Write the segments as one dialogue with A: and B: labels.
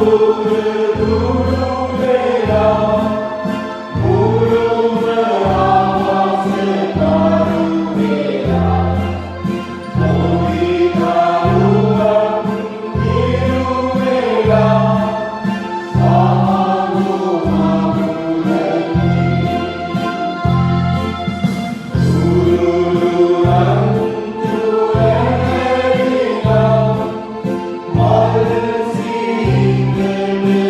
A: All the sea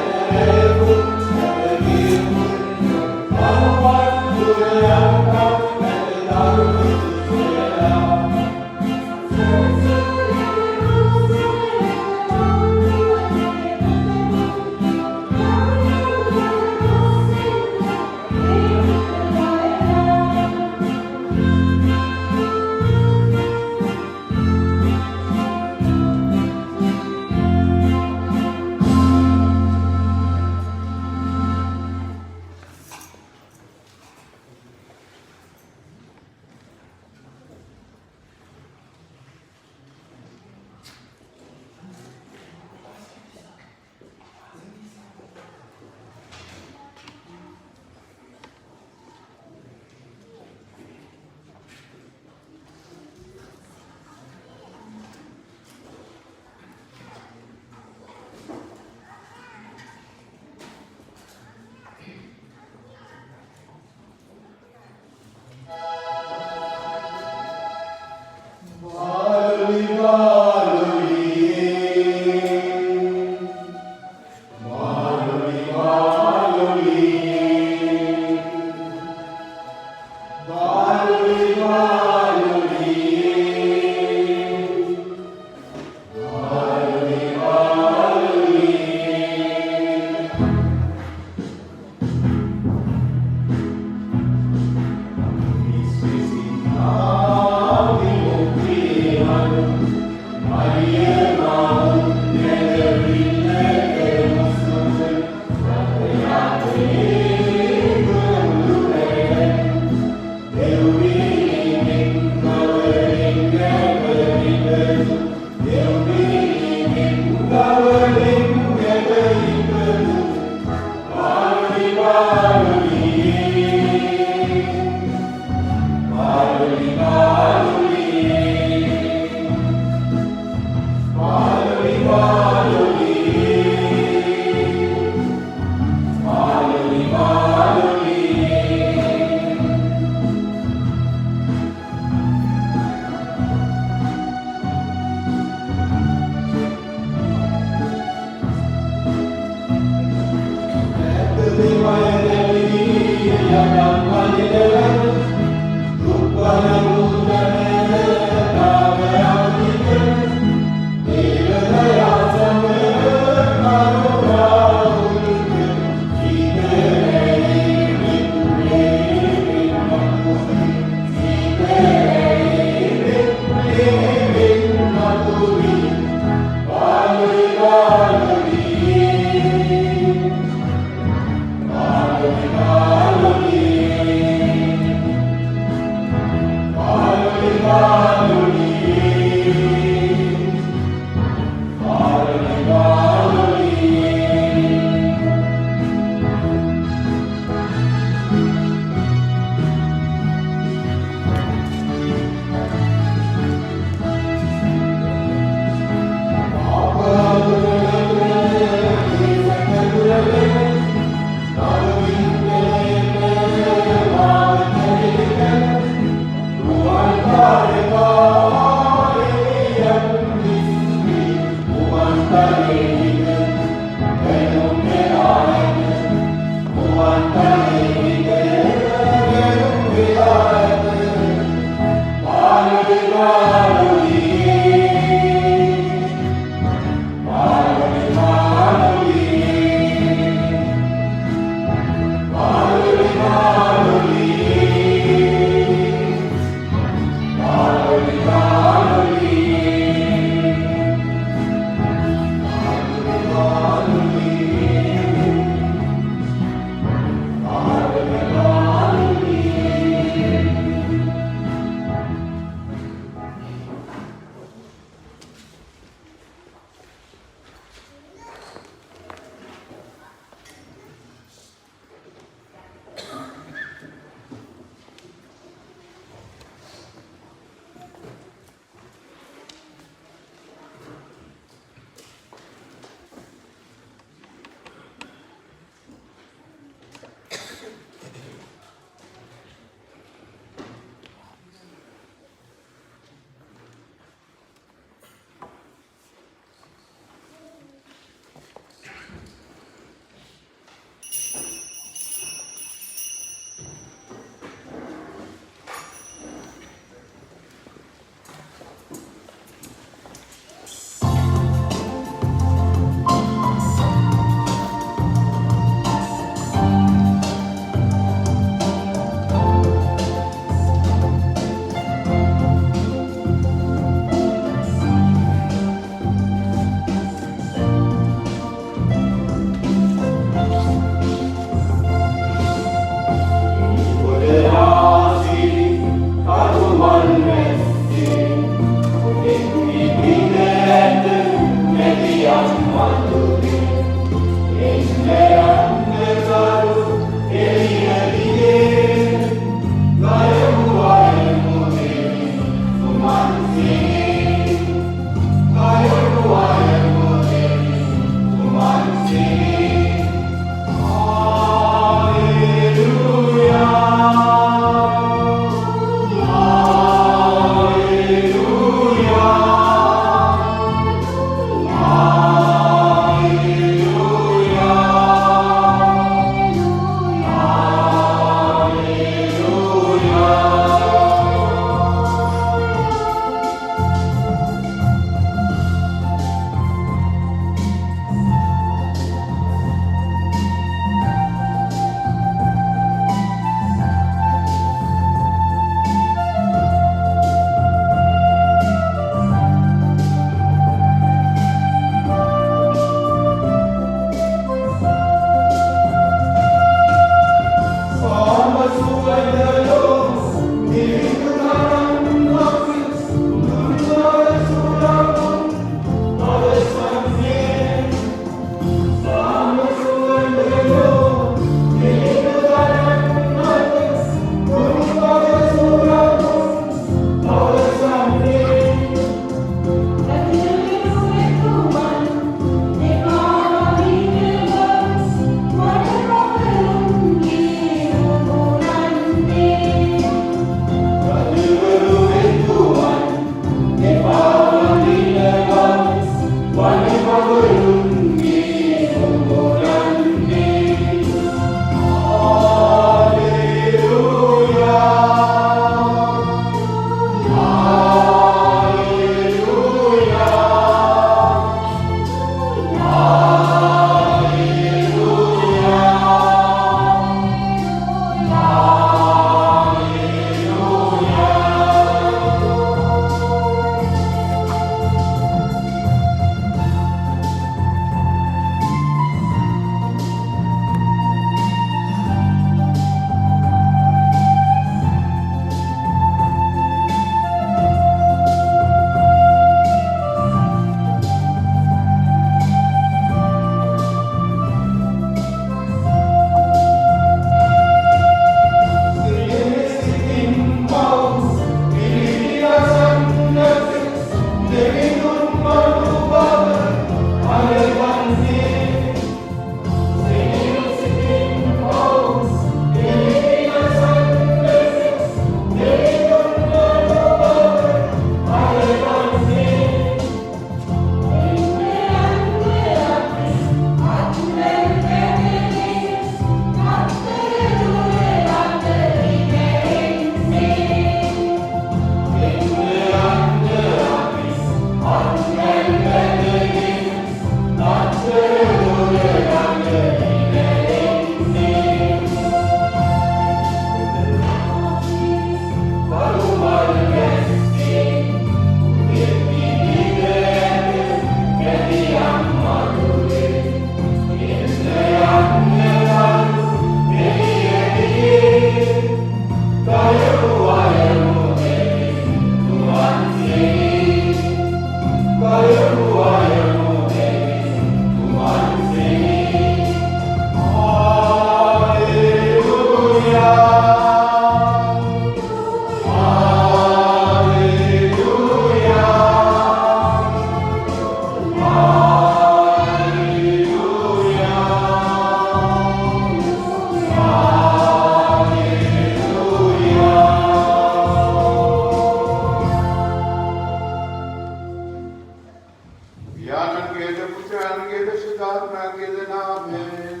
A: पुत्रांगे शुद्धात्मांगे नामेन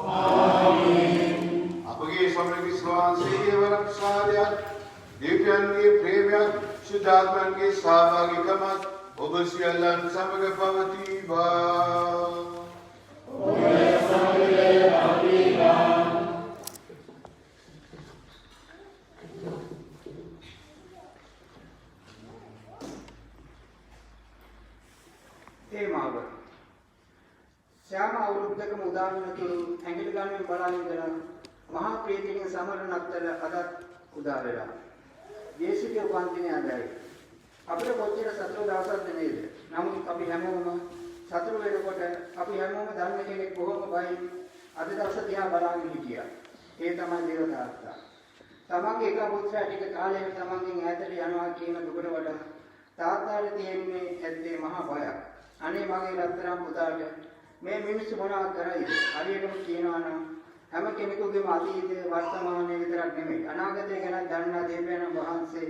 A: आमीन अपगे समृद्धि स्वांसे वरक्षार्य दिव्यांगे प्रेम्या शुद्धात्मांगे सहभागिकमत ओबसियलन समग भवति वा
B: श्याम අවුරුද්දකම උදාවනතුරු ඇඟිලි ගන්න බලන ඉඳලා මහා ප්‍රීතියෙන් සමරන අත්තර අදත් උදා වෙලා. යේසුගේ උපන්දිනය අදයි. අපිට කොච්චර සතුටු දවසක්ද නේද? නමුත් අපි හැමෝම සතුටු වෙනකොට අපි හැමෝම දන්න කෙනෙක් බොහොම බයි අද දවස දිහා බලන් හිටියා. ඒ තමයි දේව තාත්තා. තමන්ගේ එක පුත්‍රයා ටික කාලයකට තමන්ගෙන් ඈතට යනවා කියන දුකට වඩා තාත්තාට තියෙන්නේ ඇත්තේ මහා බයක්. අනේ මගේ රත්තරන් පුතාට මේ මිනිස්සු මොනවා කරයිද? හරියටම කියනවා නම් හැම කෙනෙකුගේම අතීතය වර්තමානයේ විතරක් නෙමෙයි අනාගතය ගැන දන්නා දෙවියන් වහන්සේ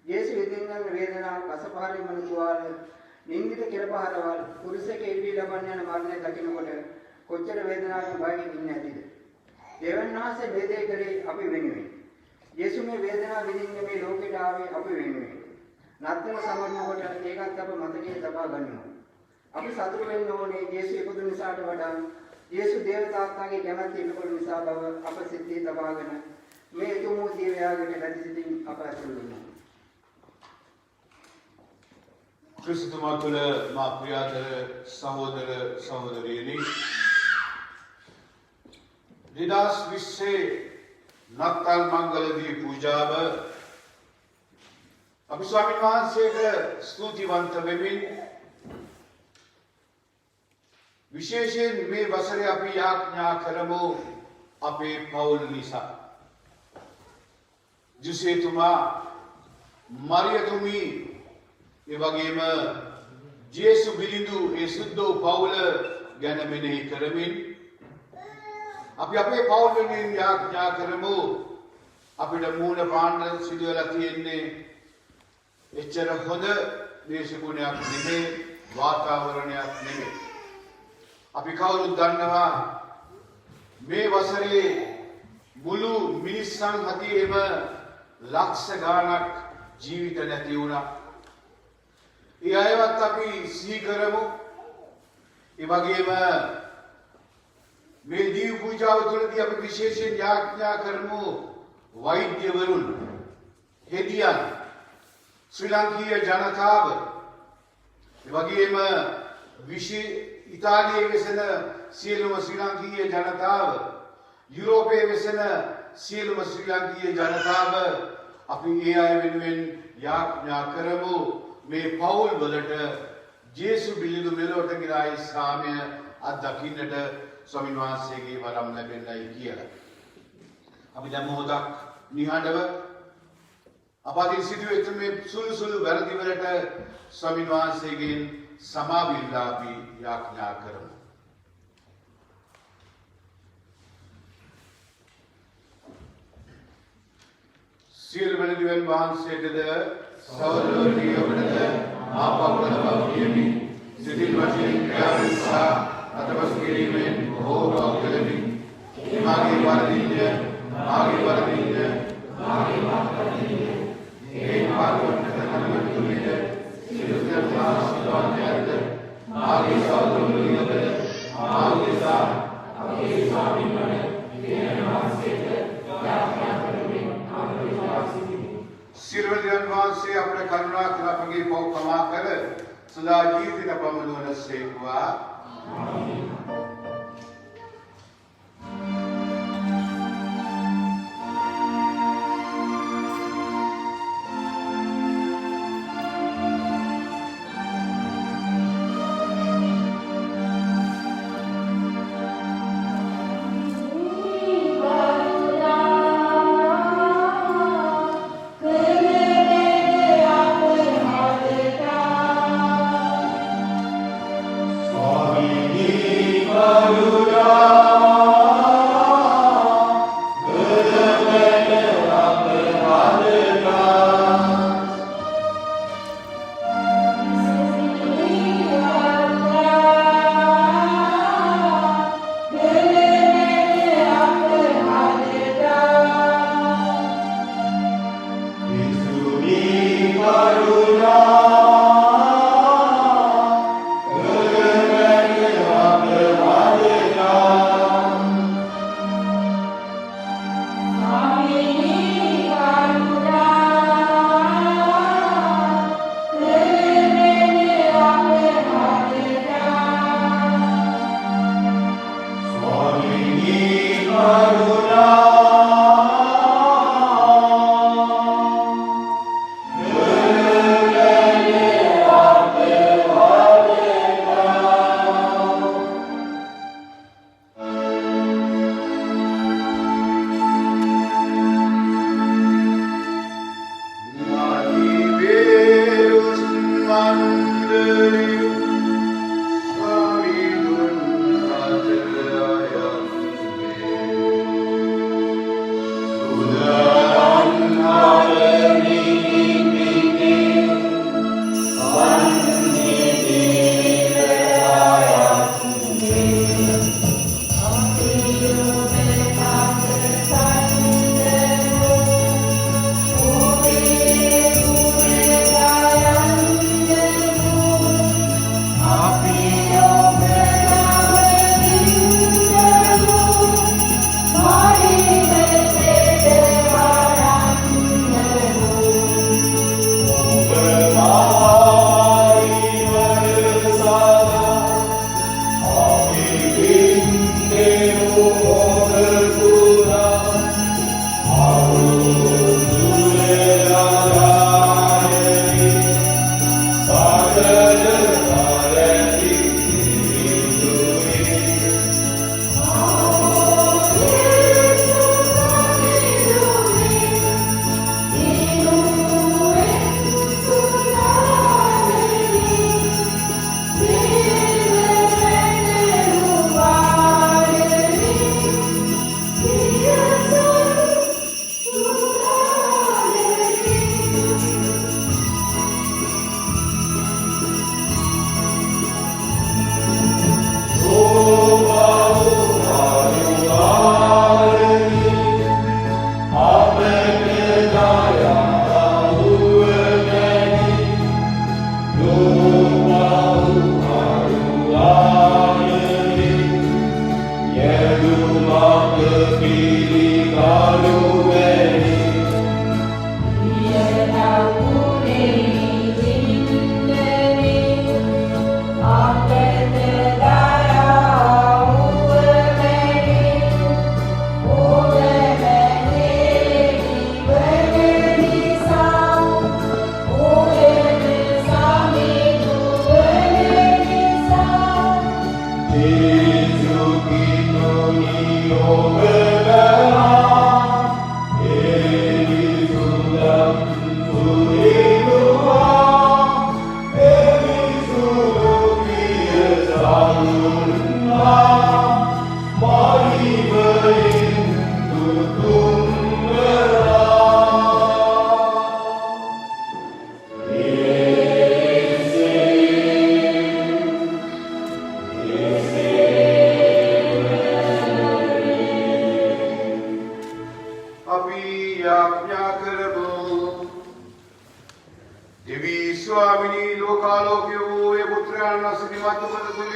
B: යේසු විදින්න වේදනාව අසපහරින් මනුතුවාල නින්දිත කෙරපහරවල් කුරුසක ඉවි ලබන්න යන මරණය දකිනකොට කොච්චර වේදනාවෙන් බයෙන් ඉන්නේ නැතිද? දෙවියන් වහන්සේ වේදේ කරේ අපි වෙනුවෙන්. යේසු මේ වේදනාව විඳින්න මේ ලෝකෙට ආවේ අපි වෙනුවෙන්. නත්තර සමරනකොට ඒකත් අප මතකයේ තබා ගන්නවා. අපි සතුටු වෙන්න ඕනේ යේසු ඉපදුන නිසාට වඩා යේසු දේව තාත්තාගේ කැමැත්ත ඉටුකොළ නිසා බව අප සිතේ තබාගෙන මේ තුමු දිව්‍යයාගයට වැඩි සිටින් අප ඇතුළු වෙනවා.
A: ක්‍රිස්තුමා තුළ මා ප්‍රියාදර සහෝදර සහෝදරියනි 2020 නත්තල් මංගලදී පූජාව අපි ස්වාමීන් වහන්සේට ස්තුතිවන්ත වෙමින් විශේෂයෙන් මේ වසරේ අපි යාඥා කරමු අපේ පවුල් නිසා. ජුසේතුමා මරියතුමි ඒ වගේම ජේසු බිලිඳු ඒ සුද්ධ පවුල ගැන මෙනෙහි කරමින් අපි අපේ පවුල් වෙනුවෙන් යාඥා කරමු. අපිට මූණ පාණ්ඩ සිදු වෙලා තියෙන්නේ එච්චර හොඳ දේශගුණයක් නෙමෙයි වාතාවරණයක් නෙමෙයි. අපි කවුරුත් දන්නවා මේ වසරේ මුළු මිනිස්සන් හදියේම ලක්ෂ ගාණක් ජීවිත නැති වුණා. ඒ අයවත් අපි සිහි කරමු. ඒ වගේම මේ දීව පූජාව තුළදී අපි විශේෂයෙන් යාඥා කරමු වෛද්‍යවරුන්, හෙදියන්, ශ්‍රී ලාංකීය ජනතාව, ඒ වගේම ඉතාලියේ වෙසෙන සියලුම ශ්‍රී ලාංකීය ජනතාව, යුරෝපයේ වෙසෙන සියලුම ශ්‍රී ලාංකීය ජනතාව අපි ඒ අය වෙනුවෙන් යාඥා කරමු මේ පවුල් වලට ජේසු බිලිඳු මෙලොවට ගිරායි සාමය අත්දකින්නට ස්වාමීන් වහන්සේගේ වරම් ලැබෙන්නයි කියලා. අපි දැන් මොහොතක් නිහඬව අපාදී සිදුවෙච්ච මේ සුළු වැරදි වලට ස්වාමීන් වහන්සේගෙන් සමාවිල්ලා අපි යාඥා කරමු. සියලු වෙනදිවන් වහන්සේටද සෞරෝරියවලද ආපවුලද බවකියමි. සිතින් වශයෙන් ක්‍රියාවෙන් සහ අතපසු කිරීමෙන් බොහෝ බවකලමි. මාගේ වරදින්ය ඒ පාර්වණක කනවන තුලිද සිරුදට ආශිර්වාදයන්ද මාගේ සෞරෝරියවද මාගේ සා අපේ ස්වාමීන් වහන්සේට යාඥා කරමින් සිරුවදියන් වහන්සේ අපට කරුණා කර අපගේ පව් කමා කර සදා ජීවිත පමුණුවන සේක්වා. ආමීන්.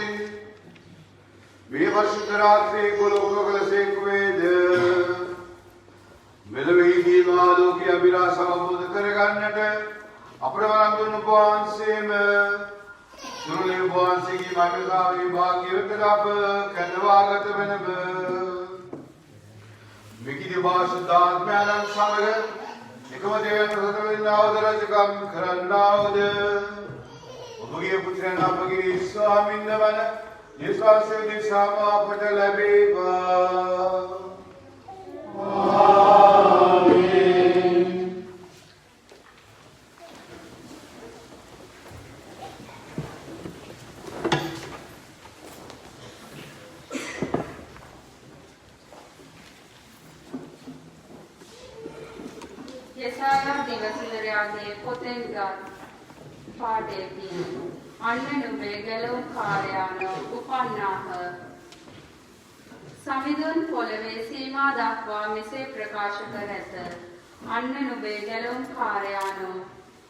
A: තුලින් මේ වර්ෂිත රාත්‍රියේ ගොලෝකවල සේක්වේද මෙලොවේදී මාලෝකීය අභිලාෂ අවබෝධ කරගන්නට අපට වරම් දුන්නු වහන්සේම සුරුලේ වහන්සේගේ මඟතාවේ භාග්‍යවන්ත අප කැඳවාගත වෙනම මිකිදි වාසුදාත්මයන් සමග එකම දෙවියන් සතරවෙනිදාවද රජකම් කරන්නාවද ඔබගේ පුත්‍රයන් අපගේ ස්වාමින්ද වන යේසුස් වහන්සේ දිසාම අපට ලැබේවා. ආමේන්.
C: යසායා දිවසිරයාගේ පොතෙන් ගත් පාඩේදී අන්න නුඹේ ගැලවුම් කාර්යානෝ උපන්නාහ. සමිඳුන් පොළවේ සීමා දක්වා මෙසේ ප්‍රකාශ කර ඇත. අන්න නුඹේ ගැලවුම් කාර්යානෝ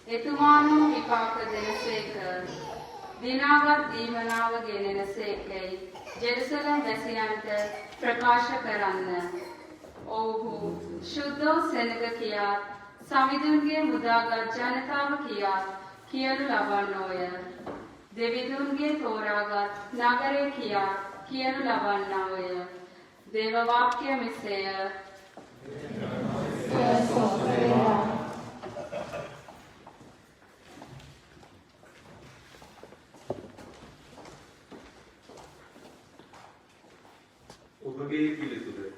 C: එතුමානෝ විපාක දෙනසේක. දිනාගත් දීමනාව ගෙනෙනසේකයි ජෙරුසලම් වැසියන්ට ප්‍රකාශ කරන්න. ඔව්හු ශුද්ධ සෙනග කියා සමිඳුන්ගේ මුදාගත් ජනතාව කියා කියනු ලබන්නෝය. දෙවිඳුන්ගේ තෝරාගත් නගරේ කියා කියනු ලබන්නෝය. දේව වාක්‍ය මෙසේය.
D: ඔබගේ පිළිතුර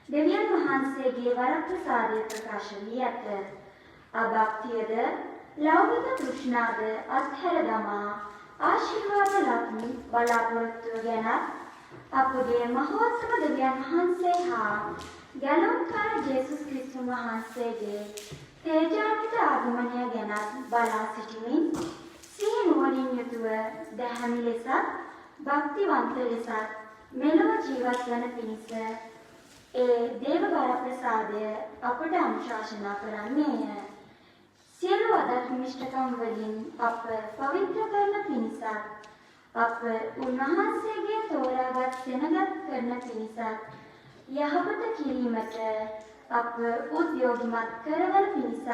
E: දෙවියන් වහන්සේගේ වරප්‍රසාදය ප්‍රකාශ වී ඇත. අභක්තියද ලෞකික තෘෂ්ණාද අත්හැර දමා ආශිර්වාද ලබමින් බලාපොරොත්තුව ගැනත් අපගේ මහෝත්සව දෙවියන් වහන්සේ හා ගැලවුම්කාර ජේසුස් ක්‍රිස්තුස් වහන්සේගේ තේජාන්විත ආගමනය ගැනත් බලා සිටිමින් සිහි නුවණින් යුතුව දැහැමි ලෙසත් භක්තිවන්ත ලෙසත් මෙලොව ජීවත් වන පිණිස ඒ දේව වරප්‍රසාදය අපට අනුශාසනා කරන්නේය. සියලු අදත් මිෂ්ඨකම් වලින් අප පවිත්‍ර කරන පිණිසත් අප උන්වහන්සේගේ තෝරාගත් සෙනගත් කරන පිණිසත් යහපත කිරීමට අප උද්‍යෝගිමත් කරවන පිණිසත්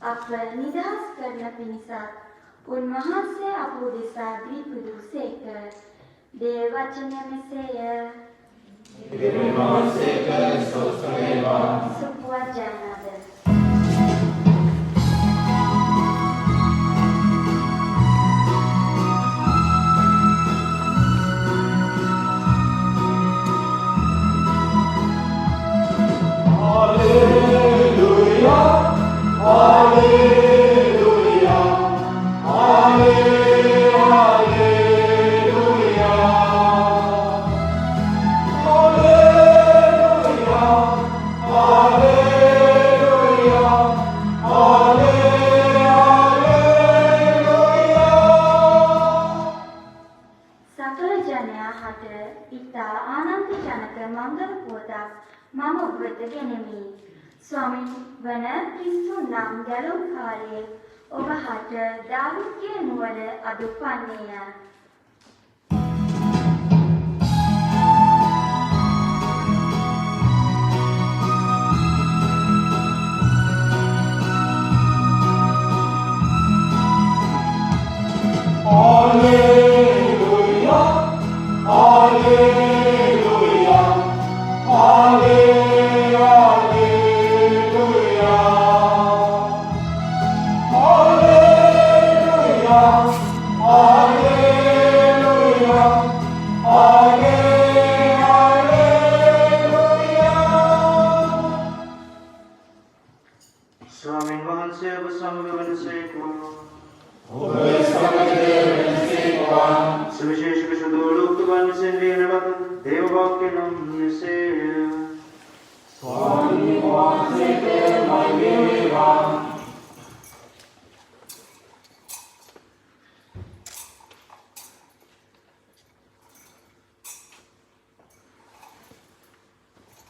E: අප නිදහස් කරන පිණිසත් උන්වහන්සේ අප උදෙසා දී පුදුසේක. දේව වචනය මෙසේය. සුපුවත් ජයනාද. ස්වාමීන් වන ක්‍රිස්තු නම් ගැලවුම්කාරයේ ඔබ හට දාවිද්ගේ නුවර අදුපන්නේය.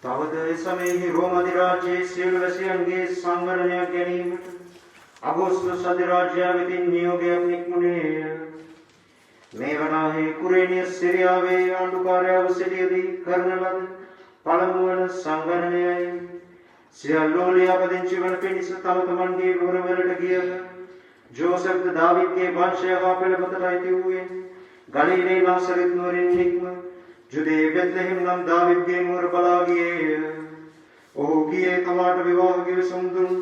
B: තවද සමයේ රෝම අධිරාජ්‍යයේ සියලු වැසියන්ගේ සංවරණයක් ගැනීමට අගෝස්තුස් අධිරාජ්‍යය වෙතින් නියෝගයක් නික්මුණේය. මේ වනාහි කුරේනියස් සිරියාවේ ආණ්ඩුකාරයව සිටියදී කරන ලද පළමු වන සංවරණයයි. සියල්ලෝ ලියාපදිංචි වන පිණිස තම තමන්ගේ නුවරවලට ගියහ. ජෝසෙෆ් දාවිද්ගේ වංශය හා පෙළපතට අයිති වූයේ ගලීලේ නාසරෙත් නුවරින් නික්ම ජුදේ බෙත්ලෙහෙම් නම් දාවිද්ගේ නුවර බලා ගියේය. ඔහු ගියේ තමාට විවාහ ගිවිසුම් දුන්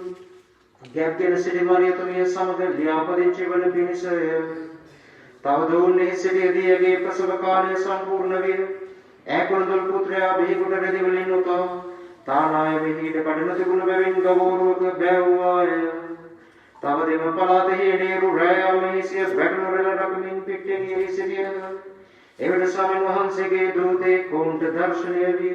B: ගැබ්ගෙන සිටි මරියතුමිය සමග ලියාපදිංචි වන පිණිසය. තවද ඔවුන්හි සිටියදී ඇගේ ප්‍රසව කාලය සම්පූර්ණ විය. ඈකුණුදුල් පුත්‍රයා බිහිකොට රෙදි වලින් උතා තානාය මෙහිට කඩන තිබුණ බැවින් ගවෝරුවක බැව්වාය. තවද එම පළාතෙහි එනේරු රෑයම් මෙහිසියස් වැටුණුරල රකමින් පිට්ටෙන් එහි සිටියහ. එවිට ස්වාමීන් වහන්සේගේ දූතෙක් ඔවුන්ට දර්ශනය විය.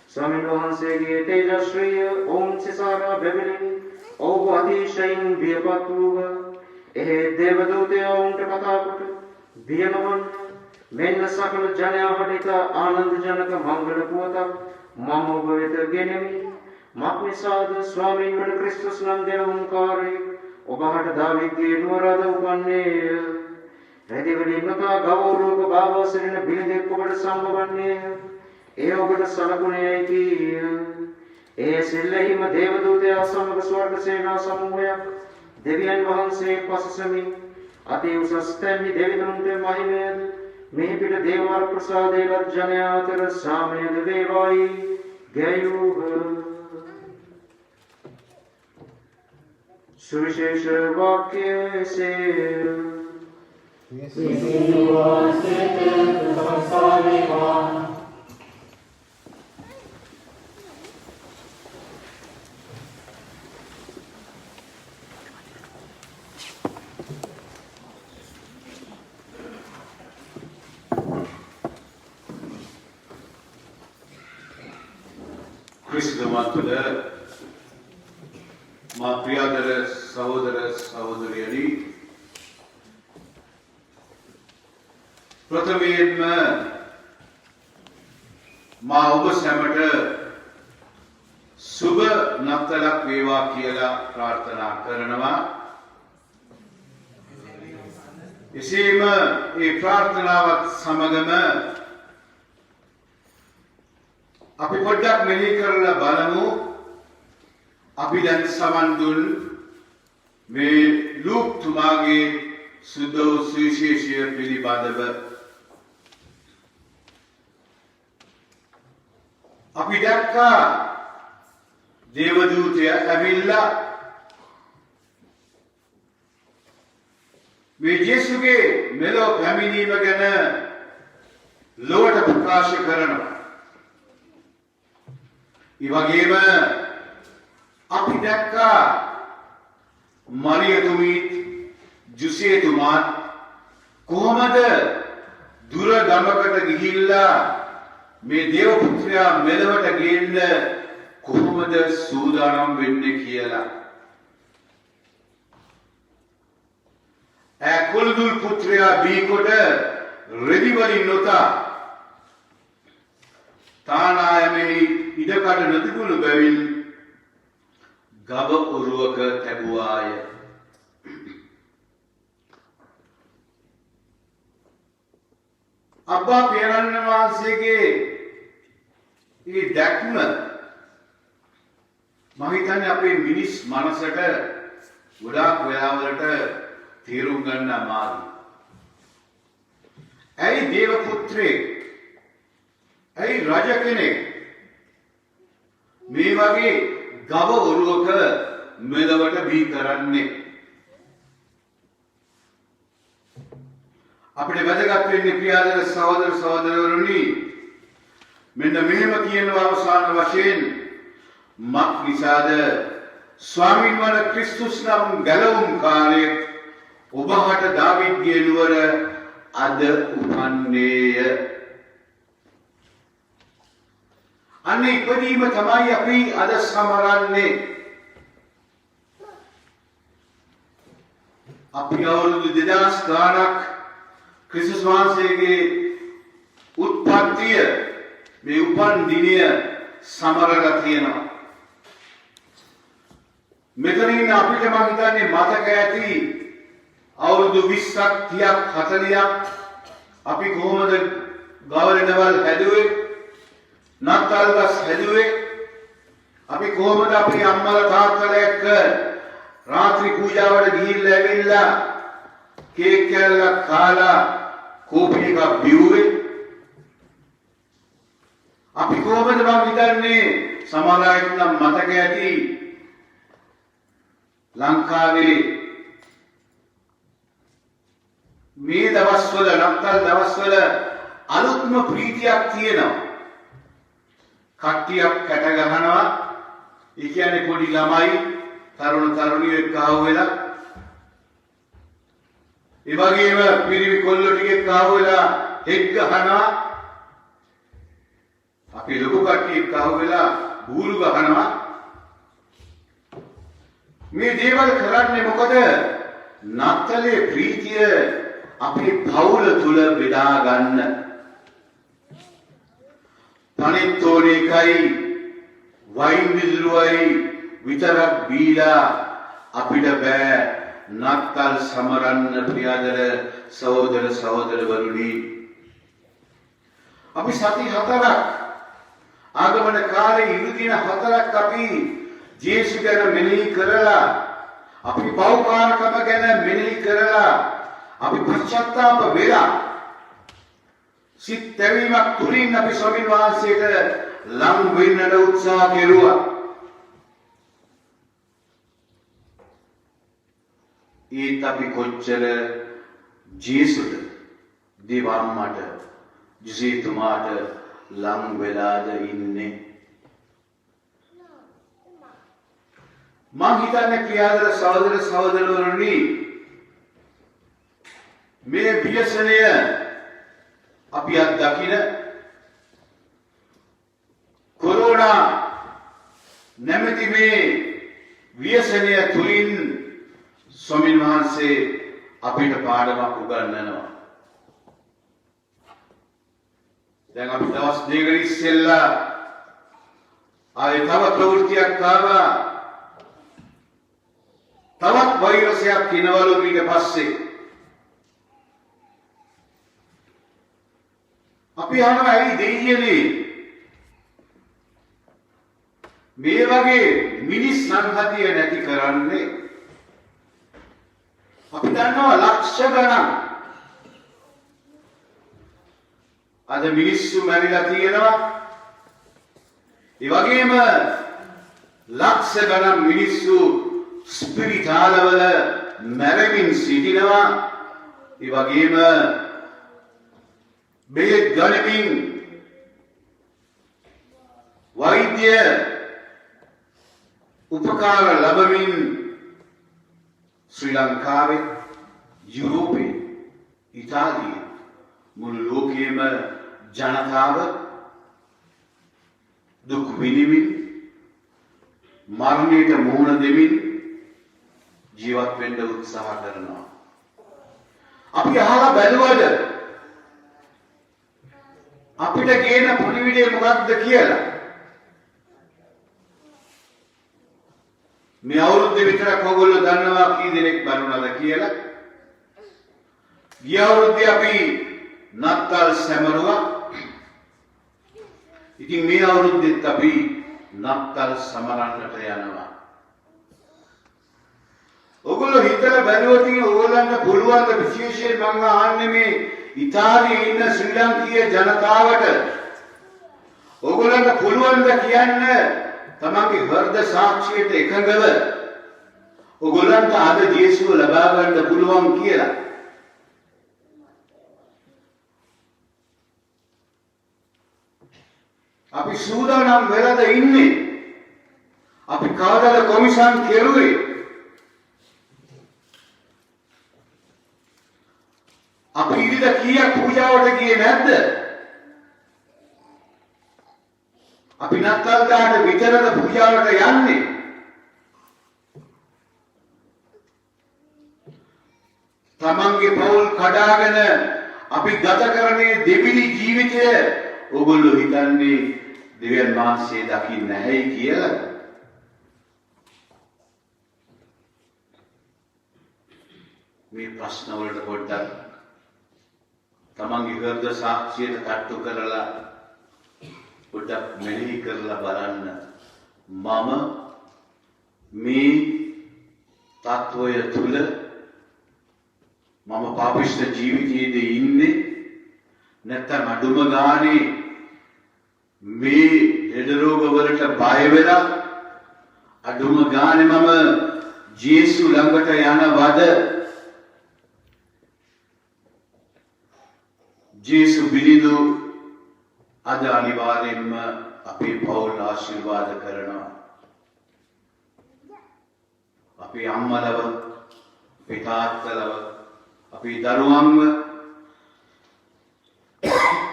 B: ස්වාමීන් වහන්සේගේ තේජශ්‍රීය ඔවුන් සිසාරා බැබලෙමින් ඔවුහු අතිශයින් බියපත් වූහ. එහෙත් දේවදූතයා ඔවුන්ට කතා කොට බිය නොවන්න, මෙන්න සකල ජනයාට ඉතා ආනන්දජනක මංගල පුවතක් මම ඔබ වෙත ගෙනෙමි. මක් නිසාද ස්වාමීන් වන ක්‍රිස්තුස් නම් ගැලවුම්කාරයෙක් ඔබහට දාවිද්ගේ නුවර අද උපන්නේය. රැදිවලින් නොතා ගවෝරුවක බාවා සිටින බිලිඳෙක් ඔබට සම්බවන්නේය. ඒ ඔබට සලකුණේයි කීය. ඒ සිල්ලෙහිම දේවදූතයා සමග ස්වර්ග සේනා සමූහයක් දෙවියන් වහන්සේ පසසමින් අති උසස් තැන්හි දෙවිඳුන්ට මහිමයද මේ පිට දේවවර ප්‍රසාදේ ලත් ජනයා අතර සාමයද වේවායි ගැයූහ. සුවිශේෂ වාක්‍ය එසේය.
A: ක්‍රිස්තුමත්වද මා ප්‍රියාදර සහෝදර සහෝදරියනි ප්‍රථමයෙන්ම මා ඔබ සැමට සුබ නත්තලක් වේවා කියලා ප්‍රාර්ථනා කරනවා. එසේම ඒ ප්‍රාර්ථනාවත් සමගම අපි පොඩ්ඩක් මෙහි කරලා බලමු අපි දැන් සමන් දුන් මේ ලූක් තුමාගේ සුද්ධ සුවිශේෂය පිළිබඳව අපි දැක්කා දේවදූතය ඇවිල්ලා මේ යේසුගේ මෙලොව පැමිණීම ගැන ලොවට ප්‍රකාශ කරනවා. ඒ වගේම අපි දැක්කා මරියතුමීත් ජුසේතුමාත් කොහොමද දුර ගමකට ගිහිල්ලා මේ දේව පුත්‍රයා මෙලොවට ගේන්න කොහොමද සූදානම් වෙන්නේ කියලා. කුල්දුල් පුත්‍රයා බීකොට රෙදි වලින් නොතා තානායමෙහි ඉඩකඩ නොතිබුණු බැවින් ගව ඔරුවක තැබුවාය. අබ්බා පියාණන් වහන්සේගේ මේ දැක්ම මම හිතන්නේ අපේ මිනිස් මනසට ගොඩාක් වෙලාවලට තේරුම් ගන්න අමාරුයි. ඇයි දේව පුත්‍රයෙක් ඇයි රජ කෙනෙක් මේ වගේ ගව ඔරුවක මෙලවට බී කරන්නේ? අපිට වැදගත් වෙන්නේ ප්‍රියාදර සහෝදර සහෝදරවරුනි මෙන්න මෙහෙම කියනවා අවසාන වශයෙන් මක් නිසාද ස්වාමීන් වහන්සේ ක්‍රිස්තුස් නම් ගැලවුම්කාරයෙක් ඔබට දාවිද්ගේ නුවර අද උපන්නේය. අන්න ඉපදීම තමයි අපි අද සමරන්නේ. අපි අවුරුදු 2000 ගානක් ක්‍රිස්තුස් වහන්සේගේ උත්පත්තිය මේ උපන් දිනය සමරලා තියෙනවා. මෙතනින් අපිට මම හිතන්නේ මතක ඇති අවුරුදු 20ක් 30ක් 40ක් අපි කොහොමද ගවලෙනවල් හැදුවේ නත්තල් ගස් හැදුවේ අපි කොහොමද අපේ අම්මලා තාත්තලා එක්ක රාත්‍රී පූජාවට ගිහිල්ලා ඇවිල්ලා කේක් කෑල්ලක් කාලා කෝපි එකක් බිව්වේ අපි කොහොමද මම හිතන්නේ සමහර අයට නම් මතක ඇති ලංකාවේ මේ දවස්වල නත්තල් දවස්වල අලුත්ම ප්‍රීතියක් තියෙනවා. කට්ටියක් කැට ගහනවා. ඒ කියන්නේ පොඩි ළමයි තරුණ තරුණියෝ එක්ක ආව වෙලා ඒ වගේම පිරිමි කොල්ලෝ ටිකෙක් ආව වෙලා එක් ගහනවා. අපි ලොකු කට්ටියෙක් ආව වෙලා බූරු ගහනවා. මේ දේවල් කරන්නේ මොකද? නත්තලේ ප්‍රීතිය අපේ පවුල තුල බෙදා ගන්න. පණිත්තෝනේ එකයි වයින් විදුරුවයි විතරක් බීලා අපිට බෑ නත්තල් සමරන්න ප්‍රියදර සහෝදර සහෝදරවරුනි. අපි සති 4ක් ආගමන කාලේ ඉරු දින 4ක් අපි ජේසු ගැන මෙනෙහි කරලා අපි පෞකාරකම ගැන මෙනෙහි කරලා අපි පශ්චාත්තාප වෙලා සිත් තැවීමක් තුලින් අපි ස්වාමීන් වහන්සේට ලං වෙන්නට උත්සාහ කෙරුවා. ඒත් අපි කොච්චර ජේසුට දේවම්මට ජුසේතුමාට ලං වෙලාද ඉන්නේ? මං හිතන්නේ ප්‍රියාදර සහෝදර සහෝදරවරුනි මේ ව්‍යසනය අපි අත්දකින කොරෝනා නැමැති මේ ව්‍යසනය තුලින් ස්වාමීන් වහන්සේ අපිට පාඩමක් උගන්වනවා. දැන් අපි දවස් දෙකකට ඉස්සෙල්ලා ආයේ තව ප්‍රවෘත්තියක් ආවා. තවත් වෛරසයක් කිනවලු ඊට පස්සේ. අපි අහනවා ඇයි දෙයියනේ මේ වගේ මිනිස් සංහතිය නැති කරන්නේ? අපි දන්නවා ලක්ෂ ගණන් අද මිනිස්සු මැරිලා තියෙනවා. ඒ වගේම ලක්ෂ ගණන් මිනිස්සු ස්පිරිතාලවල මැරෙමින් සිටිනවා. ඒ වගේම බෙහෙත් ගනිමින් වෛද්‍ය උපකාර ලැබමින් ශ්‍රී ලංකාවේ, යුරෝපයේ, ඉතාලියේ මුළු ලෝකයේම ජනතාව දුක් විඳිමින් මරණයට මුහුණ දෙමින් ජීවත් වෙන්න උත්සාහ කරනවා. අපි අහලා බැලුවද අපිට ගේන පොඩිවිඩේ මොකක්ද කියලා? මේ අවුරුද්ද විතරක් ඔයගොල්ලෝ දන්නවා කී දෙනෙක් මරුණාද කියලා? ගිය අවුරුද්දේ අපි නත්තල් සැමරුවා. ඉතින් මේ අවුරුද්දෙත් අපි නත්තල් සමරන්නට යනවා. ඔයගොල්ලෝ හිතලා බැලුවොත් ඔයගොල්ලන්ට පුළුවන් ද විශේෂයෙන් මම අහන්නේ මේ ඉතාලියේ ඉන්න ශ්‍රී ලංකීය ජනතාවට ඔයගොල්ලන්ට පුළුවන් ද කියන්න තමන්ගේ හෘද සාක්ෂියට එකඟව ඔයගොල්ලන්ට අද ජේසුව ලබා ගන්න පුළුවන් කියලා? අපි සූදානම් වෙලාද ඉන්නේ? අපි කවදාද කොමිසම් කෙරුවේ? අපි ඉරිදා කීයක් පූජාවට ගියේ නැද්ද? අපි නත්තල් දාට විතරද පූජාවට යන්නේ? තමන්ගේ පවුල් කඩාගෙන අපි ගත කරන්නේ දෙබිඩි ජීවිතය ඔයගොල්ලෝ හිතන්නේ දෙවියන් වහන්සේ දකින්නේ නැහැයි කියලා? මේ ප්‍රශ්න වලට පොඩ්ඩක් තමන්ගේ හෘද සාක්ෂියට තට්ටු කරලා පොඩ්ඩක් මෙනෙහි කරලා බලන්න. මම මේ තත්වය තුල මම පාපිෂ්ඨ ජීවිතයේද ඉන්නේ? නැත්නම් අඩුම ගානේ මේ ලෙඩ රෝග වලට බය වෙලා අඩුම ගානේ මම ජේසු ළඟට යනවද? ජේසු පිළිදු අද අනිවාර්යෙන්ම අපේ පවුල් ආශිර්වාද කරනවා. අපේ අම්මලව, අපේ තාත්තලව, අපේ දරුවන්ව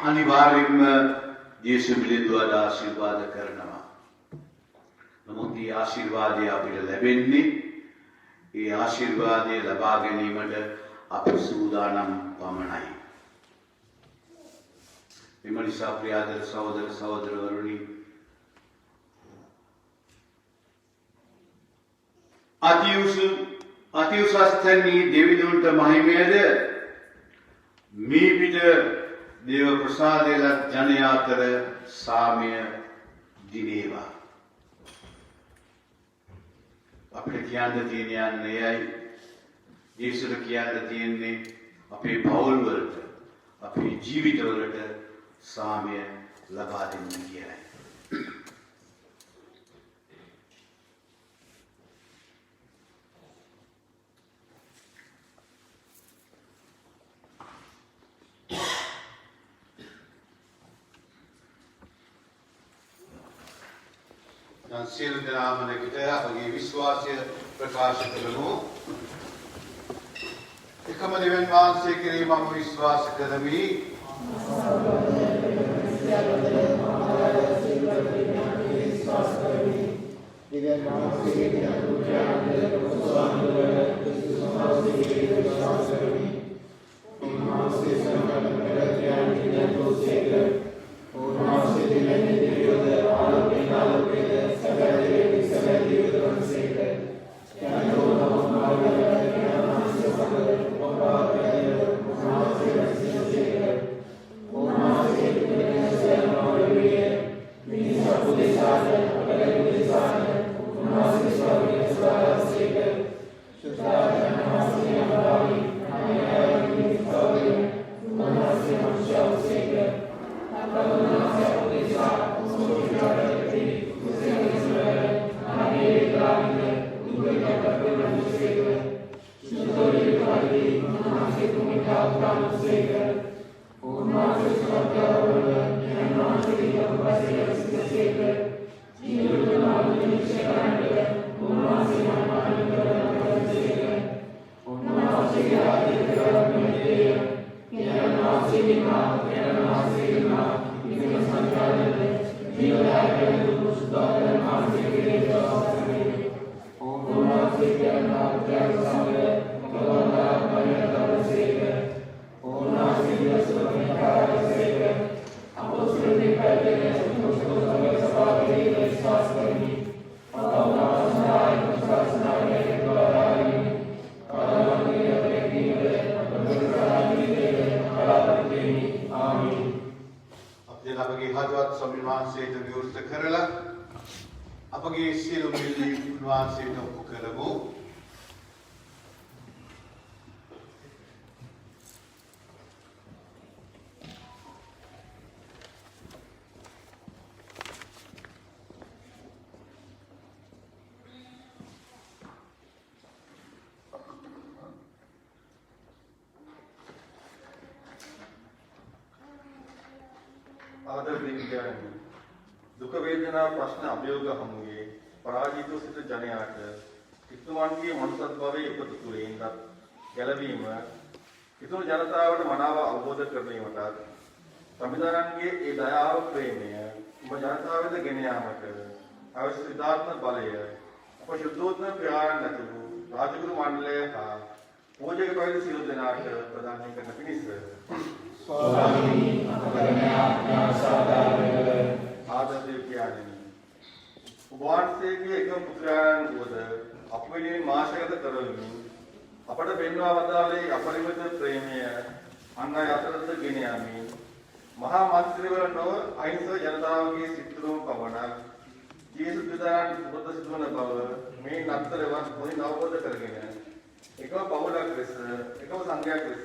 A: අනිවාර්යෙන්ම ජේසු පිළිදු අද ආශිර්වාද කරනවා. නමුත් මේ ආශිර්වාදය අපිට ලැබෙන්නේ ඒ ආශිර්වාදය ලබා ගැනීමට අපි සූදානම් පමණයි. එම නිසා ප්‍රියාදර සහෝදර සහෝදරවරුනි, අතිඋසස්තැනී දෙවිඳුන්ට මහිමයද මේ පිට දේව ප්‍රසාදයලත් ජනයාතර සාමය දිනේවා. අපිට කියන්න තියෙන්නේ එයයි. ජේසුට කියන්න තියෙන්නේ අපේ පවුල් වලට, අපේ ජීවිතවලට සාමය ලබා දෙන්න කියලයි. සියලු දෙනාම නැගිට අපගේ විශ්වාසය ප්‍රකාශ කරමු. එකම දෙවියන් වහන්සේ කෙරෙහි මම විශ්වාස කරමි.
F: දුක වේදනා ප්‍රශ්න අභියෝග හමුවේ පරාජිතව සිට ජනයාට ඉක්මවන්ගේ මනුෂ්‍යත් භවයේ එකතු තුළින්වත් ගැලවීම ඉතුරු ජනතාවට මනාව අවබෝධ කරගැනීමට සංවිධානයේ ඒ දයාව ප්‍රේමය ඔබ ජනතාවට ගෙන යාමට අවශ්‍ය සිද්ධාත්මක බලය අප ශුද්ධෝත්න ප්‍රයාණ ඇතුළු රාජගුරු මණ්ඩලය හා පූජක පවිත්‍ර සියලු දෙනාට ප්‍රදානය කරන පිණිස ස්වාමී අපරණ්‍ය ආඥා සාදාරය ආදරේ පියාණෙනි ඔබ වහන්සේගේ එකම පුත්‍රයන් වූද අප වෙනුවෙන් මාශගත කරවමින් අපට පෙන්වා වදාළේ අපරිමිත ප්‍රේමය අන් අය අතරට ගෙන යමින් මහා මන්ත්‍රීවර නොව අහිංසක ජනතාවගේ සිත්තුරුම් පවණක් ජේසුස් විදාරණ පුරුත සිදුවන බව මේ නතරවත් හොඳින් අවබෝධ කරගෙන එකම පවුලක් ලෙස එකම සංඝයක් ලෙස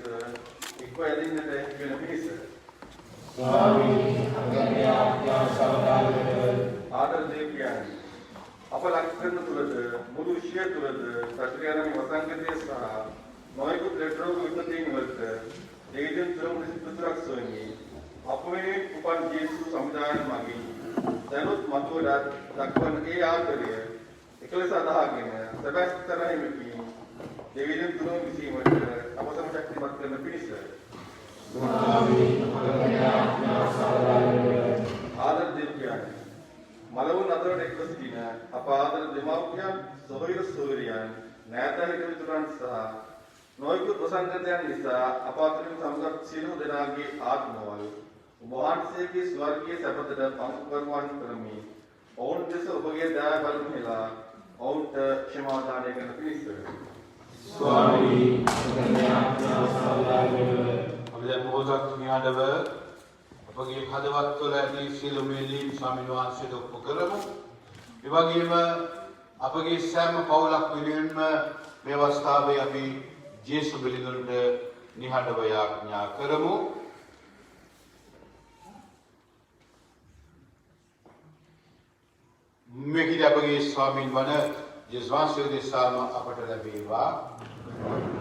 F: එක්ව ඇදින්නට වෙන පිණිස ස්වාමී අපගේ ආඥා සවදාලය ආදර දෙවියන් අප ලක්ෂණ තුලද මුළු විශ්වය තුලද ප්‍රතික්‍රියාවේ වසංගතය සහ නොයෙකුත් රෝග විපතීන් වලට දෙවියන් තුරම සිතුරක් සොයමි අප වෙනුවෙන් උපන් ජේසුස් සමුදායන් මගින් දැනුත් මතුවලා දක්වන ඒ ආදරය එකලස අදහාගෙන සබස්තරෙහිමකි දෙවියන් තුරම විසීමට අපසම ශක්තිමත් කරන පිණිස ස්වාමී අපගේ ආඥා සවදාලය ආදර දෙවියන් මලවුන් අතරට එක්ව සිටින අප ආදර දෙමව්පියන් සොහොයුරු සොහොයුරියන් නැත හිතවිතුරන් සහ නොයෙකුත් වසංගතයන් නිසා අප අතරින් සමගත් සියලු දෙනාගේ ආත්මවල ඔබ වහන්සේගේ ස්වර්ගීය සැපතට පමුණුවන් කරමි. ඔවුන් දෙස ඔබගේ දයාව බලමින් හෙලා ඔවුන්ට ක්ෂමාදානය කරන පිණිස ස්වාමී අපගේ ආඥා සවදාලය
A: අපි දැන් මොහොතක් නිහඬව අපගේ හදවත් තුළ ඇති සියලු මෙලීම් ස්වාමීන් වහන්සේට ඔප්පු කරමු. ඒ වගේම අපගේ සෑම පවුලක් වෙනුවෙන්ම මේ අවස්ථාවේ අපි ජේසුස් බිලිඳුන්ට නිහඬව යාඥා කරමු. මේකද අපගේ ස්වාමීන් වන ජේසුස් වහන්සේ දෙසාම අපට ලැබේවා.
G: Amen.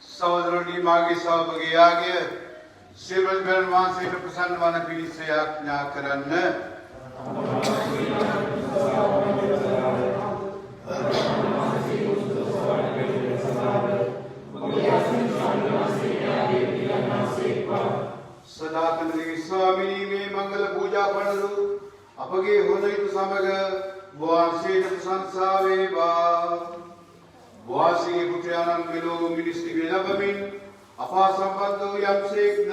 A: සහෝදරනි මාගේ සහභාගීයාගේ සිල්වස් බැලන් වහන්සේට ප්‍රසන්න වන පිණිස යාඥා කරන්න. සදාතනගේ ස්වාමීනි මේ මංගල පූජා පඬරු අපගේ හොඳින් සමග වහන්සේට ප්‍රශංසා වේවා. වාසී පුත්‍රයන්න් මෙලොව මිනිස්ටි ලැබමින් අපා සම්බන්ධ වූ යම්සේක්ද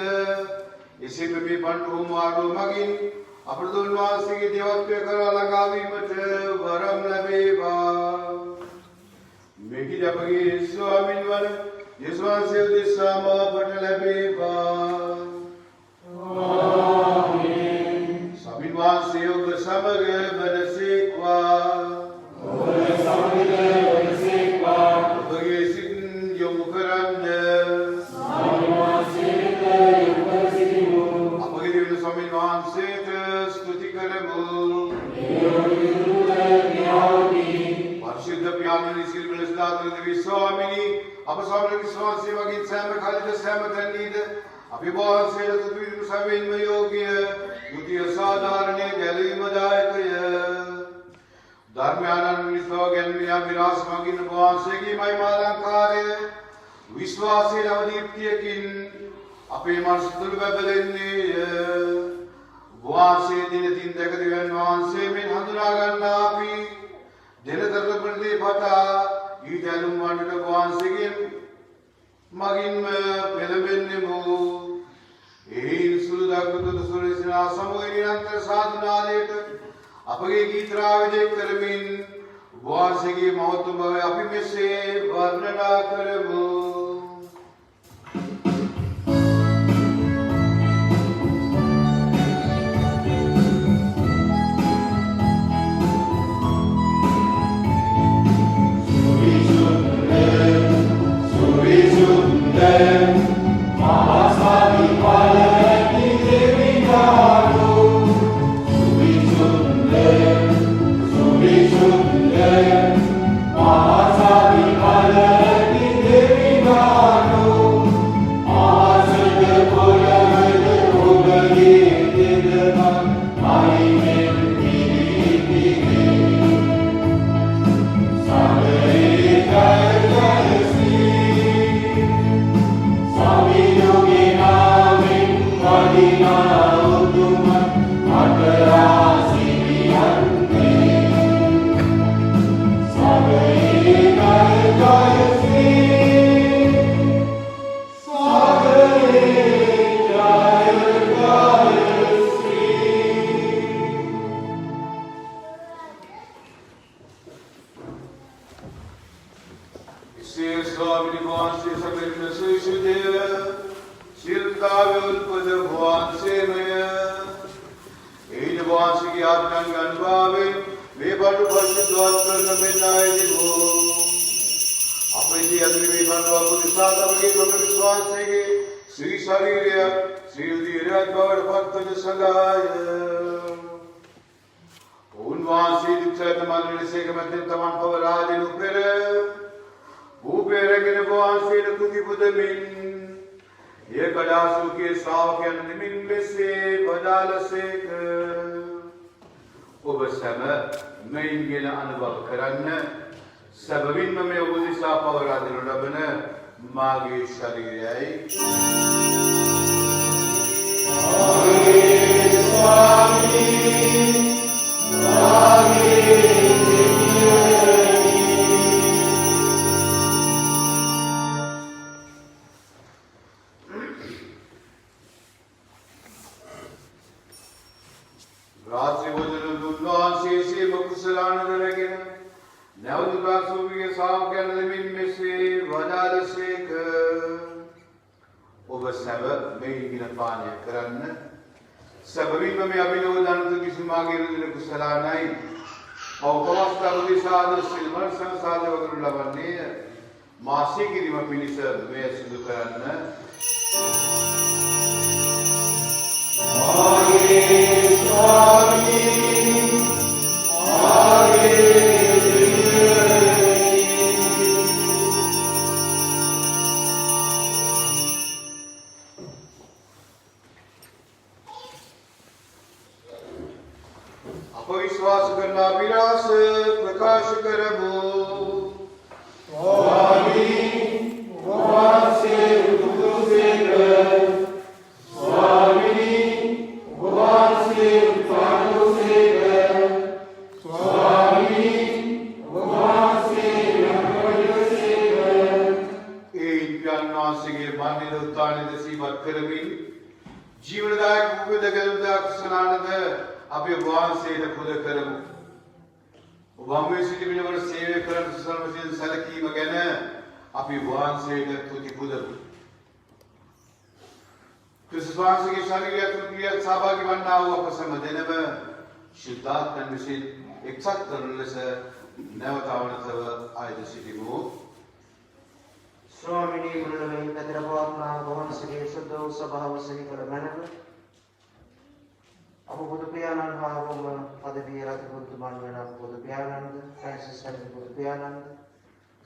A: එසේම මේ පඬු මාර්ග මගින් අපට දුන් වාසීගේ දේවත්වය කරා ළඟා වීමට වරම් ලැබේවා. මේකී අපගේ ස්වාමීන් වන යේසුස් වහන්සේ උදෙසාම අපට ලැබේවා. ආමේන්. ස්වාමීන් වහන්සේ ඔබ සමග වනසේක්වා. ඔබ සමග ඔබගේ සිත් යොමු කරන්න. ස්වාමීන් වහන්සේට යොමු කර සිටිමු. අපගේ දිව්‍ය ස්වාමීන් වහන්සේට ස්තුති කරමු. परिशुद्ध प्यारे सिलसिले दातुल देवी स्वामिनी अब सामने विश्वासी वगित सैम खालिद सैम तन्नीद अभिभाव से तुविर सवेन में योग्य द्वितीय साधारण गली मदायकय धर्म्यानंद विश्वागन में विरास मगिन वासे की महिमा अलंकार विश्वासी नवदीप्तिय किन अपे मन सुदुल बबलेन्ने वासे दिन दिन तक दिवन वासे में हंदुना गन्ना अपि දෙනතරල ප්‍රති පතා ඊ දැනුම් වන්නට වහන්සේගෙන් මගින්ම පෙළඹෙන්නෙමු. එයින් සුළු දක්වත සුරේසිනා සමග නිරන්තර සාධනාලයට අපගේ ගීත්‍රාවජය කරමින් වහන්සේගේ මහත්තුම බව අපි මෙසේ වර්ණනා කරමු.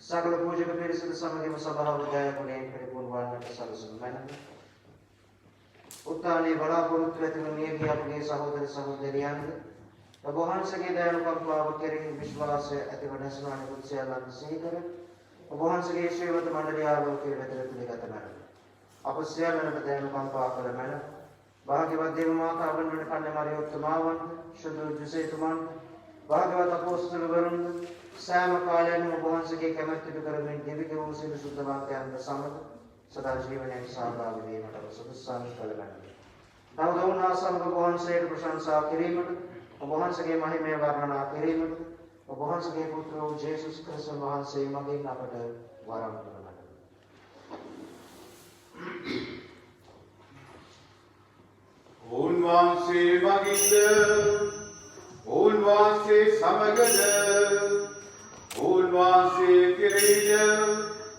B: සකල පූජක පිරිසද සමගම සභාව දයාගුණයෙන් පරිපූර්ණ වන්නට සලසනු මැනව. උත්තානයේ බලාපොරොත්තු ඇතිවන නියගිය අපගේ සහෝදර සහෝදරියන්ද ඔබ වහන්සේගේ දයානුකම්පාව කෙරෙහි විශ්වාසය ඇතිව නැසුණාන කුත්සයලන් සිහි කර ඔබ වහන්සේගේ ශ්‍රේවත මණ්ඩලය ආලෝකයේ වෙතට පිළිගත මැනව. අප සියල්ලන්ට දයානුකම්පා කර මැනව. භාග්‍යවත් දේව මාතාවන් වන කන්‍යා මරියෝත්තමාවන් ශුද්ධ ජුසේතුමන් භාග්‍යවත් අපෝස්තලවරුන් සෑම කාලයකම ඔබ වහන්සේගේ කැමැත්ත ඉටු කරමින් දෙවි කෙවූ සියලු සුද්ධවන්තයන්ද සමග සදා ජීවනයෙන් සහභාගී වීමට සුදුසුසන් කළගන්නේ. තවදුරටත් සමග ඔබ වහන්සේට ප්‍රශංසා කිරීමට, ඔබ වහන්සේගේ මහිමය වර්ණනා කිරීමට, ඔබ වහන්සේගේ පුත්‍ර වූ ජේසුස් ක්‍රිස්තුස් වහන්සේ මගින් අපට වරම් කරනට.
A: උන්වහන්සේ මගින්ද, උන්වහන්සේ සමගද, උන්වහන්සේ කෙරෙහිද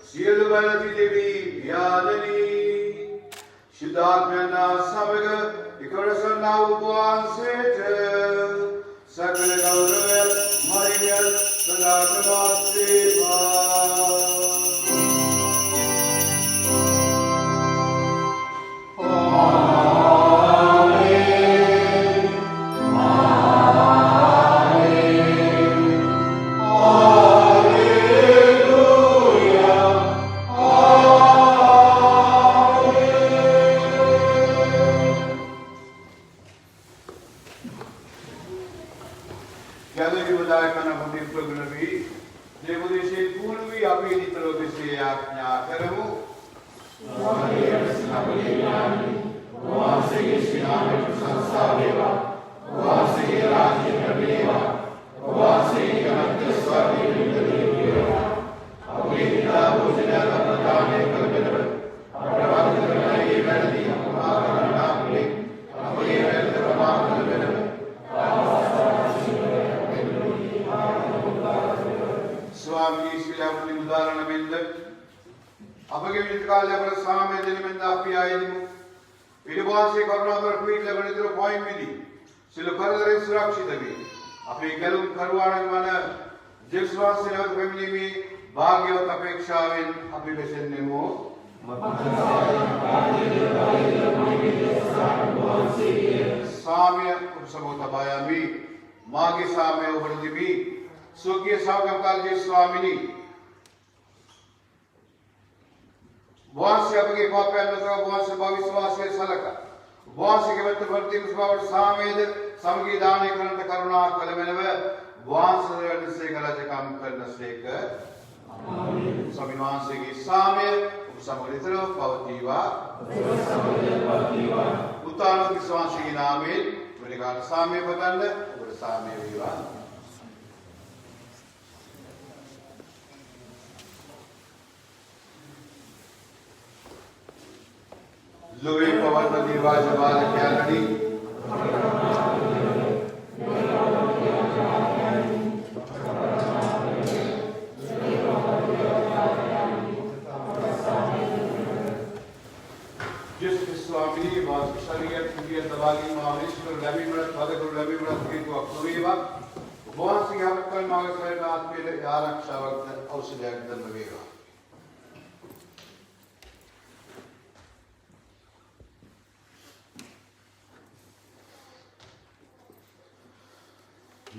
A: සියලු බල පිළිවි යාදනී ශුද්ධාත්මයන් සමග එකවරසනා වූ වහන්සේට සකල ගෞරවය මහිමය සදාකාලවත් වේවා.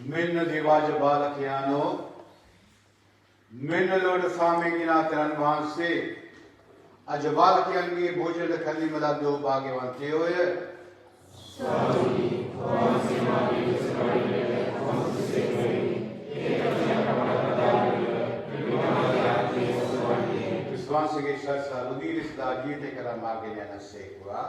A: මෙන්න දේවාජ බාලකයානෝ මෙන්න ලෝඩ සාමෙන්ගිනාතරන් වහන්සේ අජ බාලකයන්ගේ භෝජනද කැලීම ලද්දෝ භාග්‍යවන්තයෝය. ස්වාමී වහන්සේ මාගේ සරණියේ විශ්වාසයේ ශාස්ත්‍ර රුධිරස්දා ජීවිතේ කරා මාර්ගය යනසේක්වා.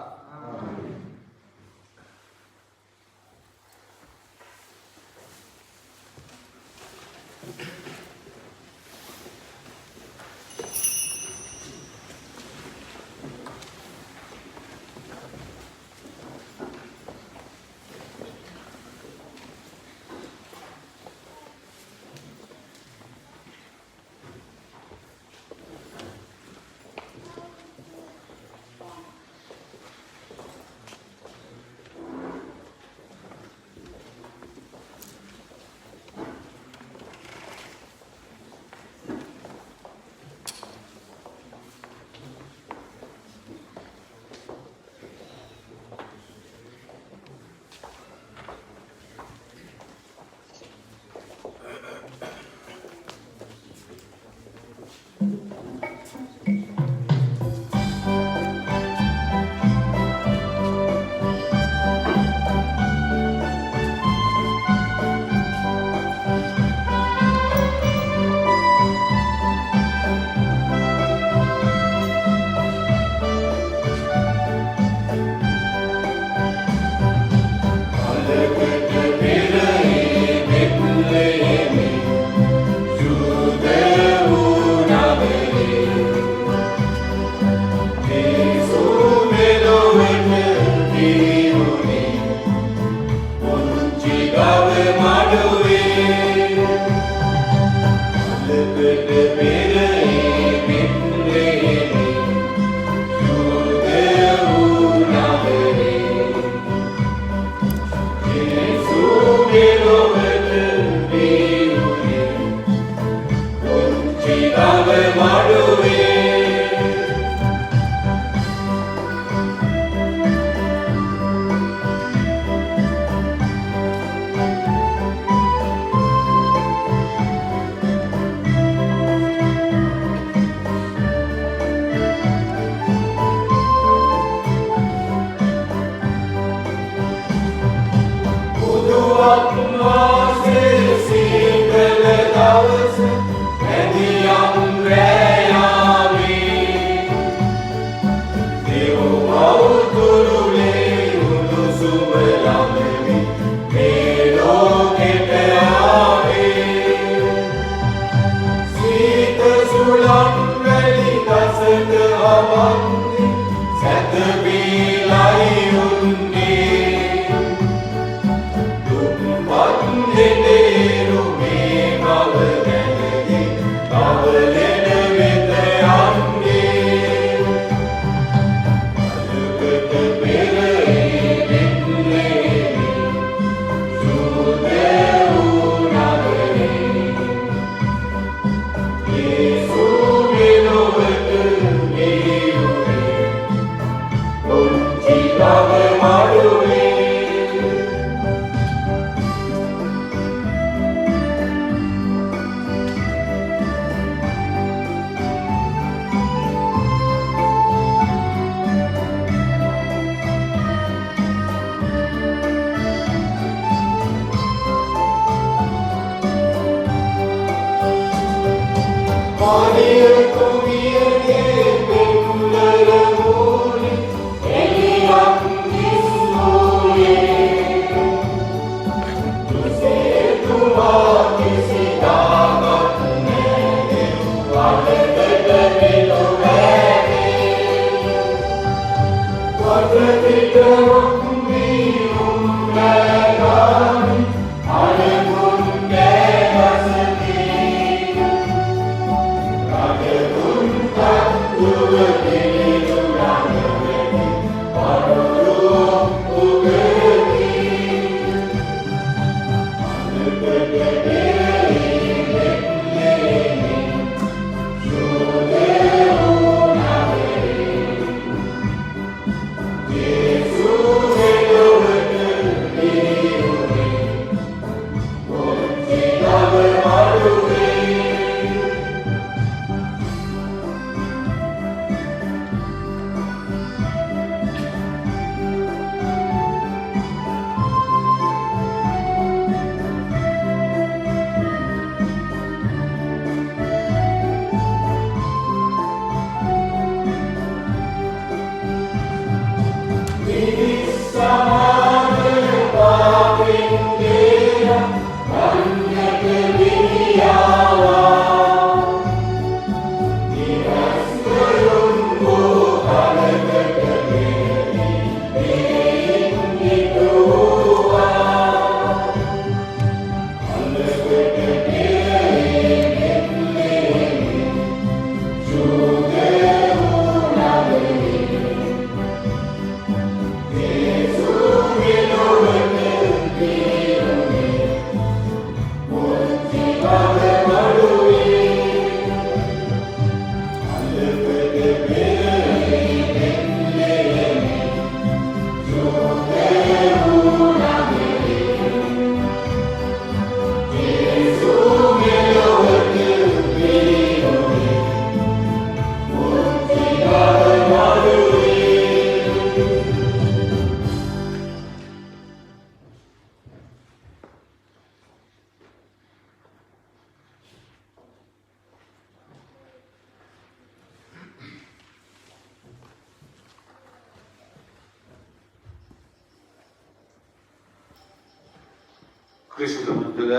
A: ಕ್ರಿಸ್ತಮುತ್ತದ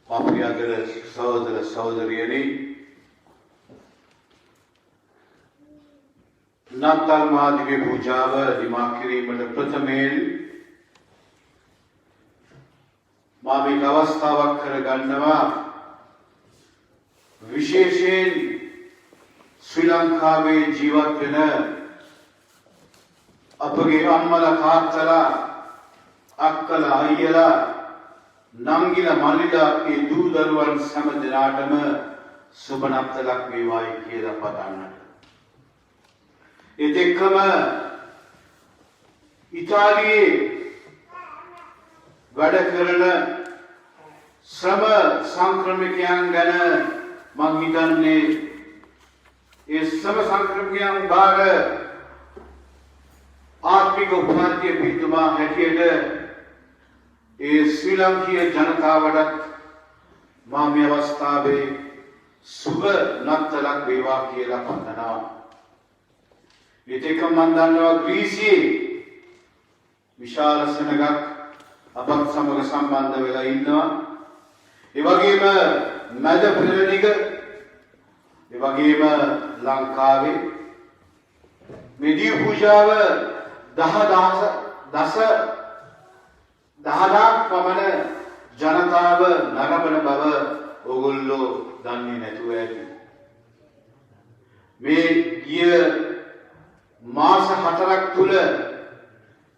A: ಪಾಪಿಯಾಗರ ಸಹೋದರ ಸಹೋದರಿಯರೇ, नाताल महादिव्य पूजाव दिमाखिरी मत प्रथमेल मामिक अवस्थाවක් කරගන්නවා විශේෂයෙන් ශ්‍රී ලංකාවේ ජීවත් වෙන අපගේ අම්මලා තාත්තලා අක්කලා අයියලා නංගිලා මල්ලිලා ඒ දූ දරුවන් සෑම දිනාටම සුබ නත්තලක් වේවායි කියලා පතන්නට. ඒත් එක්කම ඉතාලියේ වැඩ කරන ශ්‍රම සංක්‍රමිකයන් ගැන මම හිතන්නේ ඒ ශ්‍රම සංක්‍රමිකයන් බාර ආත්මික උපාධ්‍ය පිටුමා හැටියට ඒ ශ්‍රී ලංකීය ජනතාවට මා මේ අවස්ථාවේ සුබ නත්තලක් වේවා කියලා පතනවා. ඒකම මම දන්නවා ග්‍රීසියේ විශාල සෙනගක් අපත් සමග සම්බන්ධ වෙලා ඉන්නවා. ඒ වගේම මැද පෙරදිග ඒ වගේම ලංකාවේ මේ දී පූජාව දහදාක් පමණ ජනතාව නරඹන බව ඕගොල්ලෝ දන්නේ නැතුව ඇති. මේ ගිය මාස 4ක් තුල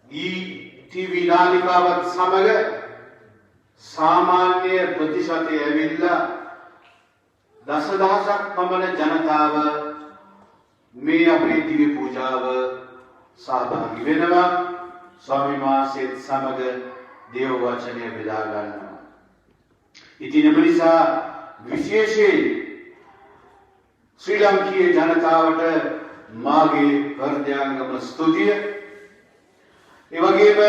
A: ටීවී නාලිකාවත් සමග සාමාන්‍ය ප්‍රතිශතය ඇවිල්ලා දසදහසක් පමණ ජනතාව මේ අපේ දිව්‍ය පූජාව සහභාගී වෙනවා. ස්වාමීන් වහන්සේත් සමග දේව වචනය බෙදා ගන්නවා. ඉතින් ඒ නිසා විශේෂයෙන් ශ්‍රී ලංකීය ජනතාවට මාගේ හෘදයාංගම ස්තුතිය. ඒ වගේම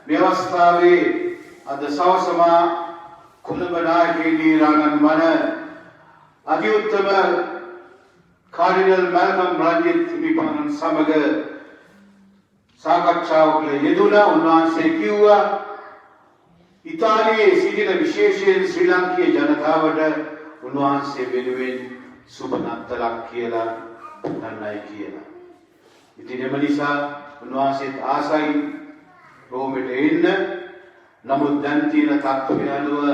A: මේ අවස්ථාවේ අද සවසම කොළඹ නායකයන්ගේ රාණන් වන අධිඋත්තම කාඩිනල් මල්කම් රංජිත් හිමිපාණන් සමග සාකච්ඡාවක යෙදුණා. උන්වහන්සේ කිව්වා ඉතාලියේ සිටින විශේෂයෙන් ශ්‍රී ලංකීය ජනතාවට උන්වහන්සේ වෙනුවෙන් සුබ නත්තලක් කියලා ගන්නයි කියලා. ඉතින් එම නිසා උන්වහන්සේත් ආසයි රෝමෙට එන්න. නමුත් දැන් තියෙන තත්ත්වය අනුව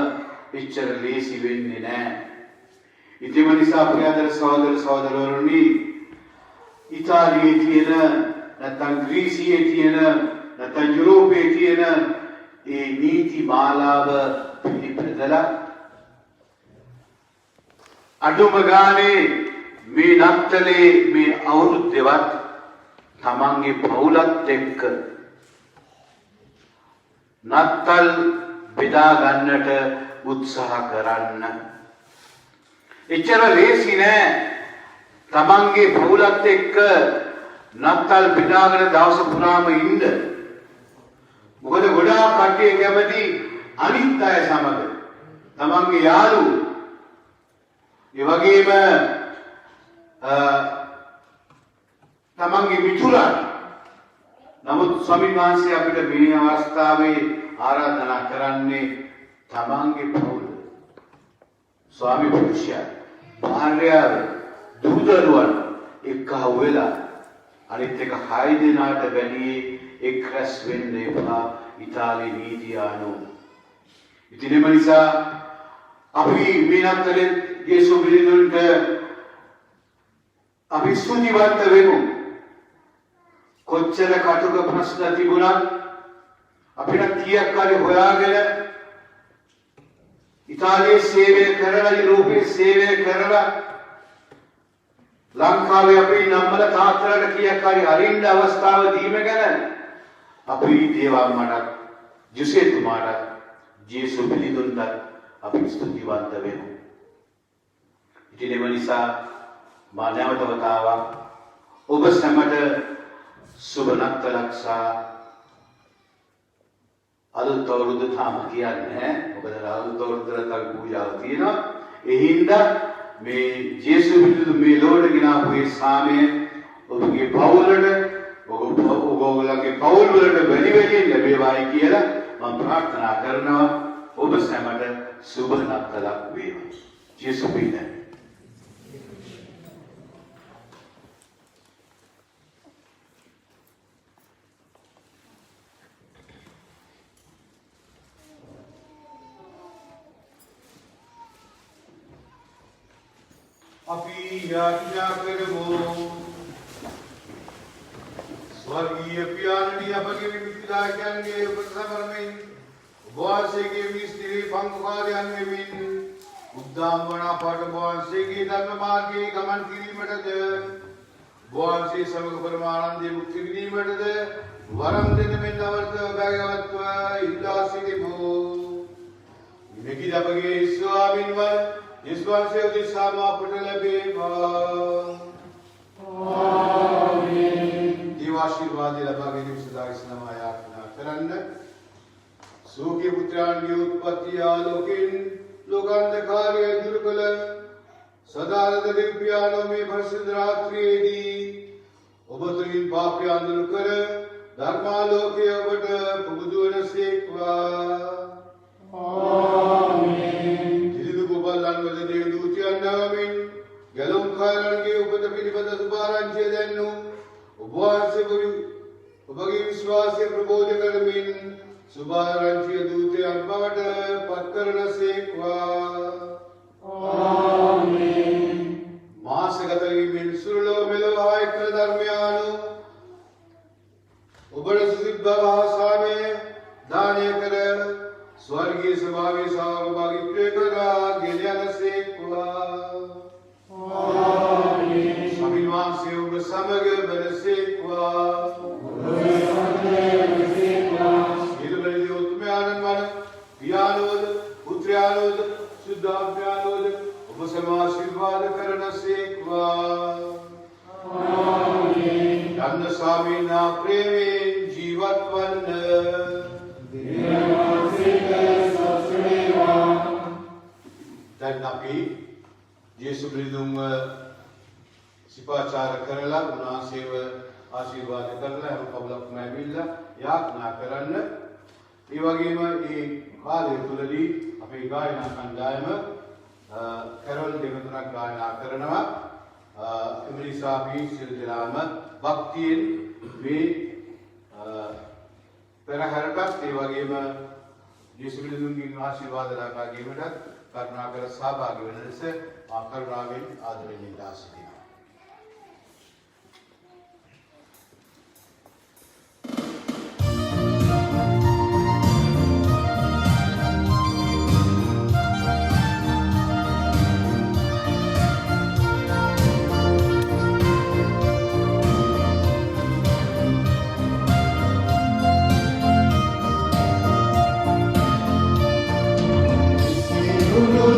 A: එච්චර ලේසි වෙන්නේ නැහැ. ඉතින් එම නිසා ප්‍රියදර සහෝදර සහෝදරවරුනි, ඉතාලියේ තියෙන නැත්නම් ග්‍රීසියේ තියෙන නැත්නම් යුරෝපයේ තියෙන ඒ නීති මාලාව පිළිපදලා අඩුම ගානේ මේ නත්තලේ මේ අවුරුද්දේවත් තමන්ගේ පවුලත් එක්ක නත්තල් බෙදා ගන්නට උත්සාහ කරන්න. එච්චර ලේසි නෑ තමන්ගේ පවුලත් එක්ක නත්තල් බෙදාගෙන දවස පුරාම ඉන්න. මොකද ගොඩාක් කට්ටිය කැමති අනිත් අය සමග තමන්ගේ යාළුවෝ ඒ වගේම තමන්ගේ මිතුරන්. නමුත් ස්වාමීන් වහන්සේ අපිට මේ අවස්ථාවේ ආරාධනා කරන්නේ තමන්ගේ පවුල, ස්වාමි පුරුෂයා, භාර්යාව, දූ දරුවන් එක්කව වෙලා අනිත් එක 6 දෙනාට වැඩි එක් රැස් වෙන්න එපා ඉතාලි නීතිය අනුව. ඉතින් එම නිසා අපි මේ නත්තලේ යේසු පිළිතුරට අපි ස්තුතිවන්ත වෙමු. කොච්චර කටුක ප්‍රශ්න තිබුණත් අපිට කීයක් හරි හොයාගෙන ඉතාලියේ සේවය කරලා යුරෝපයේ සේවය කරලා ලංකාවේ අපේ නම්මල තාත්තලාට කීයක් හරි අරින්න අවස්ථාව දීම ගැන අපි දේවම්මට ජුසේතුමාට ජේසු පිළිතුරට අපි ස්තුතිවන්ත වෙමු. ඉතින් ඒ නිසා මා නැවත වතාවක් ඔබ සැමට සුබ නත්තලක් සහ අලුත් අවුරුද්ද තාම කියන්නේ මොකද අලුත් අවුරුද්දට අපි පූජාව තියෙනවා. ඒ හින්දා මේ ජේසු පිළිතුරු මේ ලෝකෙට ගෙනාවු ඒ සාමය ඔබගේ පවුලට ඔබගේ පවුල් වලට වැඩි වැඩියෙන් ලැබේවායි කියලා මම ප්‍රාර්ථනා කරනවා. ඔබ සැමට සුබ නත්තලක් වේවා. ජේසු පිළිතුරු අපි යාඥා කරමු. ස්වර්ගීය පියාණනි අපගේ විමුක්තිදායකයන්ගේ උපසමරමින් වහන්සේගේ මිස්ත්‍රී පංගුකාරයන් වෙමින් උද්දාමවන අපට වහන්සේගේ ධර්ම මාර්ගයේ ගමන් කිරීමටද වහන්සේ සමග පරමානන්දයේ මුක්ති විඳීමටද වරම් දෙන මෙන් අවර්ත භාගවත්ව ඉල්ලා සිටිමු. මෙකී අපගේ ස්වාමීන් වහන්සේ විශ්වාසය උදෙසාම අපට ලැබේවා. ආමේන්. දිවාශිර්වාදය ලබා ගැනීම සදා ඉස්ලාම යාඥා කරන්න. සූගේ පුත්‍රයන්ගේ උත්පත්ති ආලෝකෙන් ලෝකාන්ධකාරය දුරු කළ සදානන්ද දිව්‍යානෝ මේ පරිශුද්ධ රාත්‍රියේදී ඔබ තුලින් පාපය අඳුරු කර ධර්මාලෝකය ඔබට පුබුදු වනසේක්වා. ආමේන්. දිලිදු ගෝපල්ලන් වල දේව දූතයන් නාමයෙන් ගැලුම් කාරණගේ උපත පිළිබඳ සුභාරංචිය දැන්නු ඔබ වහන්සේ ඔබගේ විශ්වාසය ප්‍රබෝධ කරමින් සුභාරංචිය දූතයන් බවට පත් කරනසේක්වා. ආමේන්. මාසගත වීමෙන් සුරලෝ මෙලොව ආයක ධර්මයානු ඔබට සුසිද්ධ භාසාමය දානය කර ස්වර්ගීය ස්වභාවයේ සහභාගීත්වය කරා ගෙන යනසේක්වා. ආමේන්. ස්වාමීන් වහන්සේ ඔබ සමග බැලසේක්වා. පියාණෝද පුත්‍රයාණෝද සුද්ධාත්මයාණෝද ඔබ සමාශිර්වාද කරනසේක්වා. ආමේන්. යන්න ස්වාමීන් ප්‍රේමයෙන් ජීවත් වන්න. දැන් අපි යේසු බ්‍රිදුම් සිපාචාර කරලා උන්වහන්සේව ආශිර්වාද කරලා හැම කවුලක්ම ඇවිල්ලා යාඥා කරන්න. ඒ වගේම මේ කාලය තුලදී අපේ ගායනා කණ්ඩායම කැරොල් දෙකතුනක් ගායනා කරනවා. ඒ නිසා අපි සියලු දෙනාම භක්තියෙන් මේ පෙරහැරටත් ඒ වගේම යේසු ක්‍රිස්තුන්ගේ ආශිර්වාද ලබා ගැනීමට කරුණාකර සහභාගී වෙන ලෙස කරුණාවෙන් ආදරයෙන් ඉල්ලා සිටිනවා.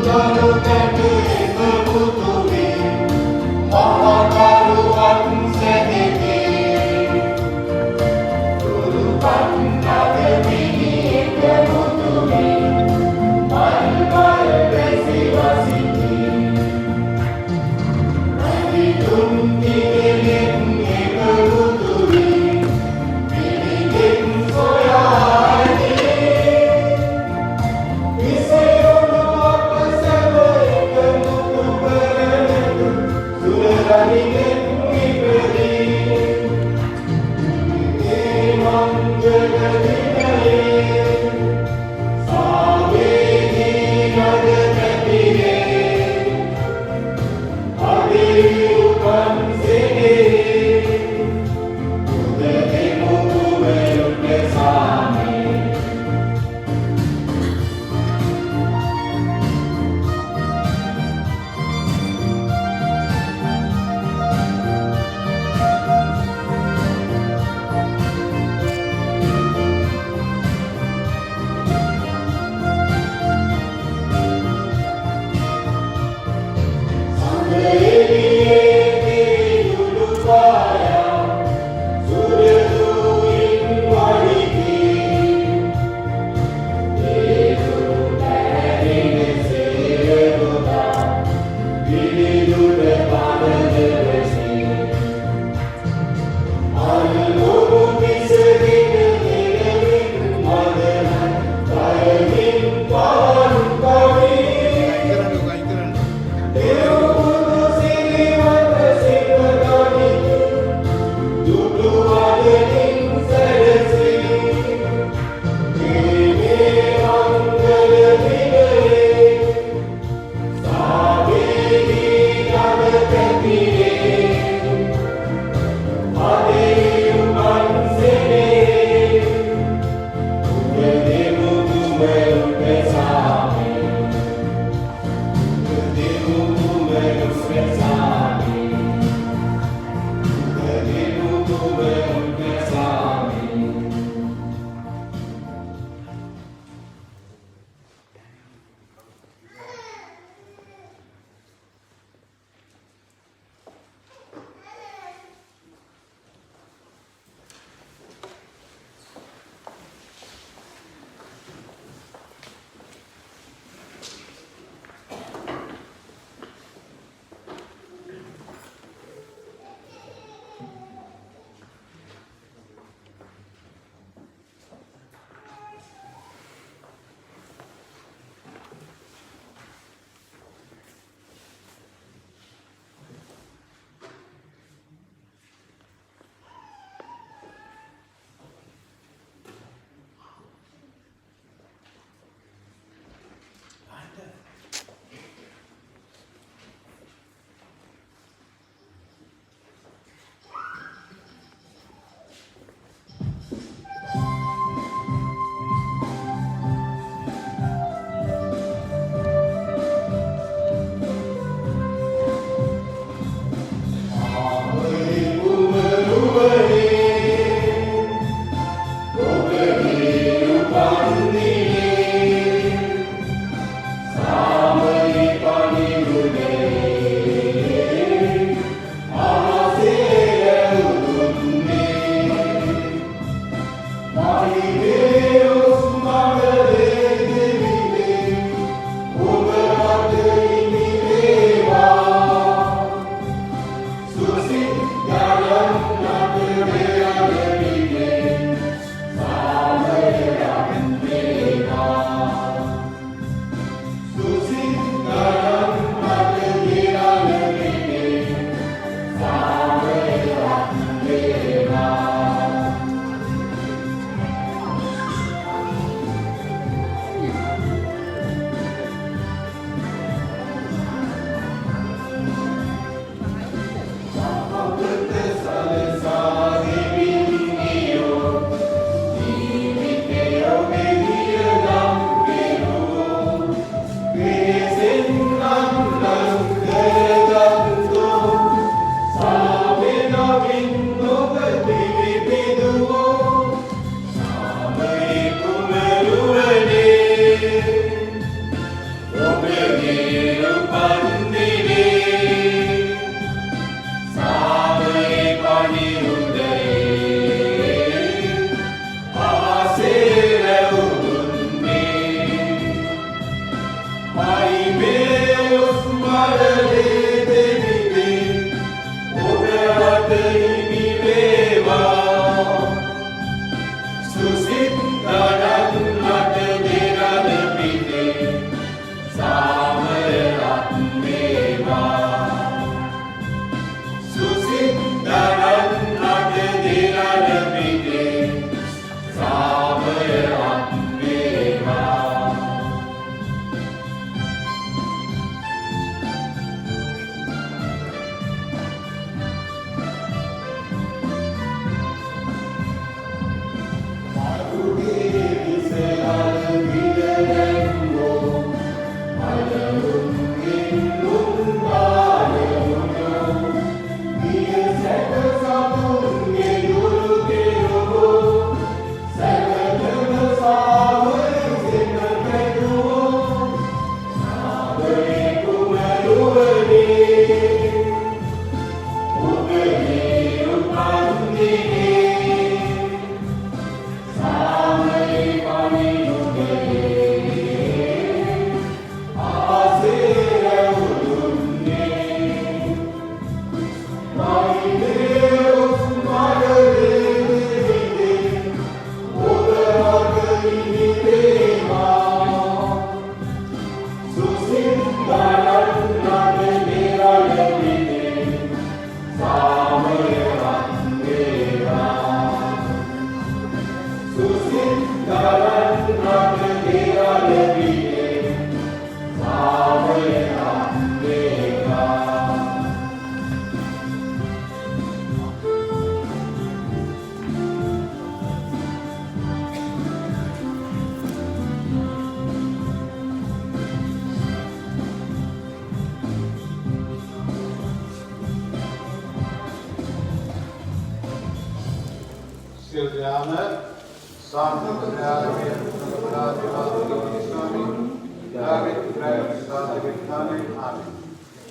G: Jalo kete kebutuhin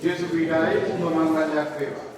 A: Yesus bidai memangkan Yakub.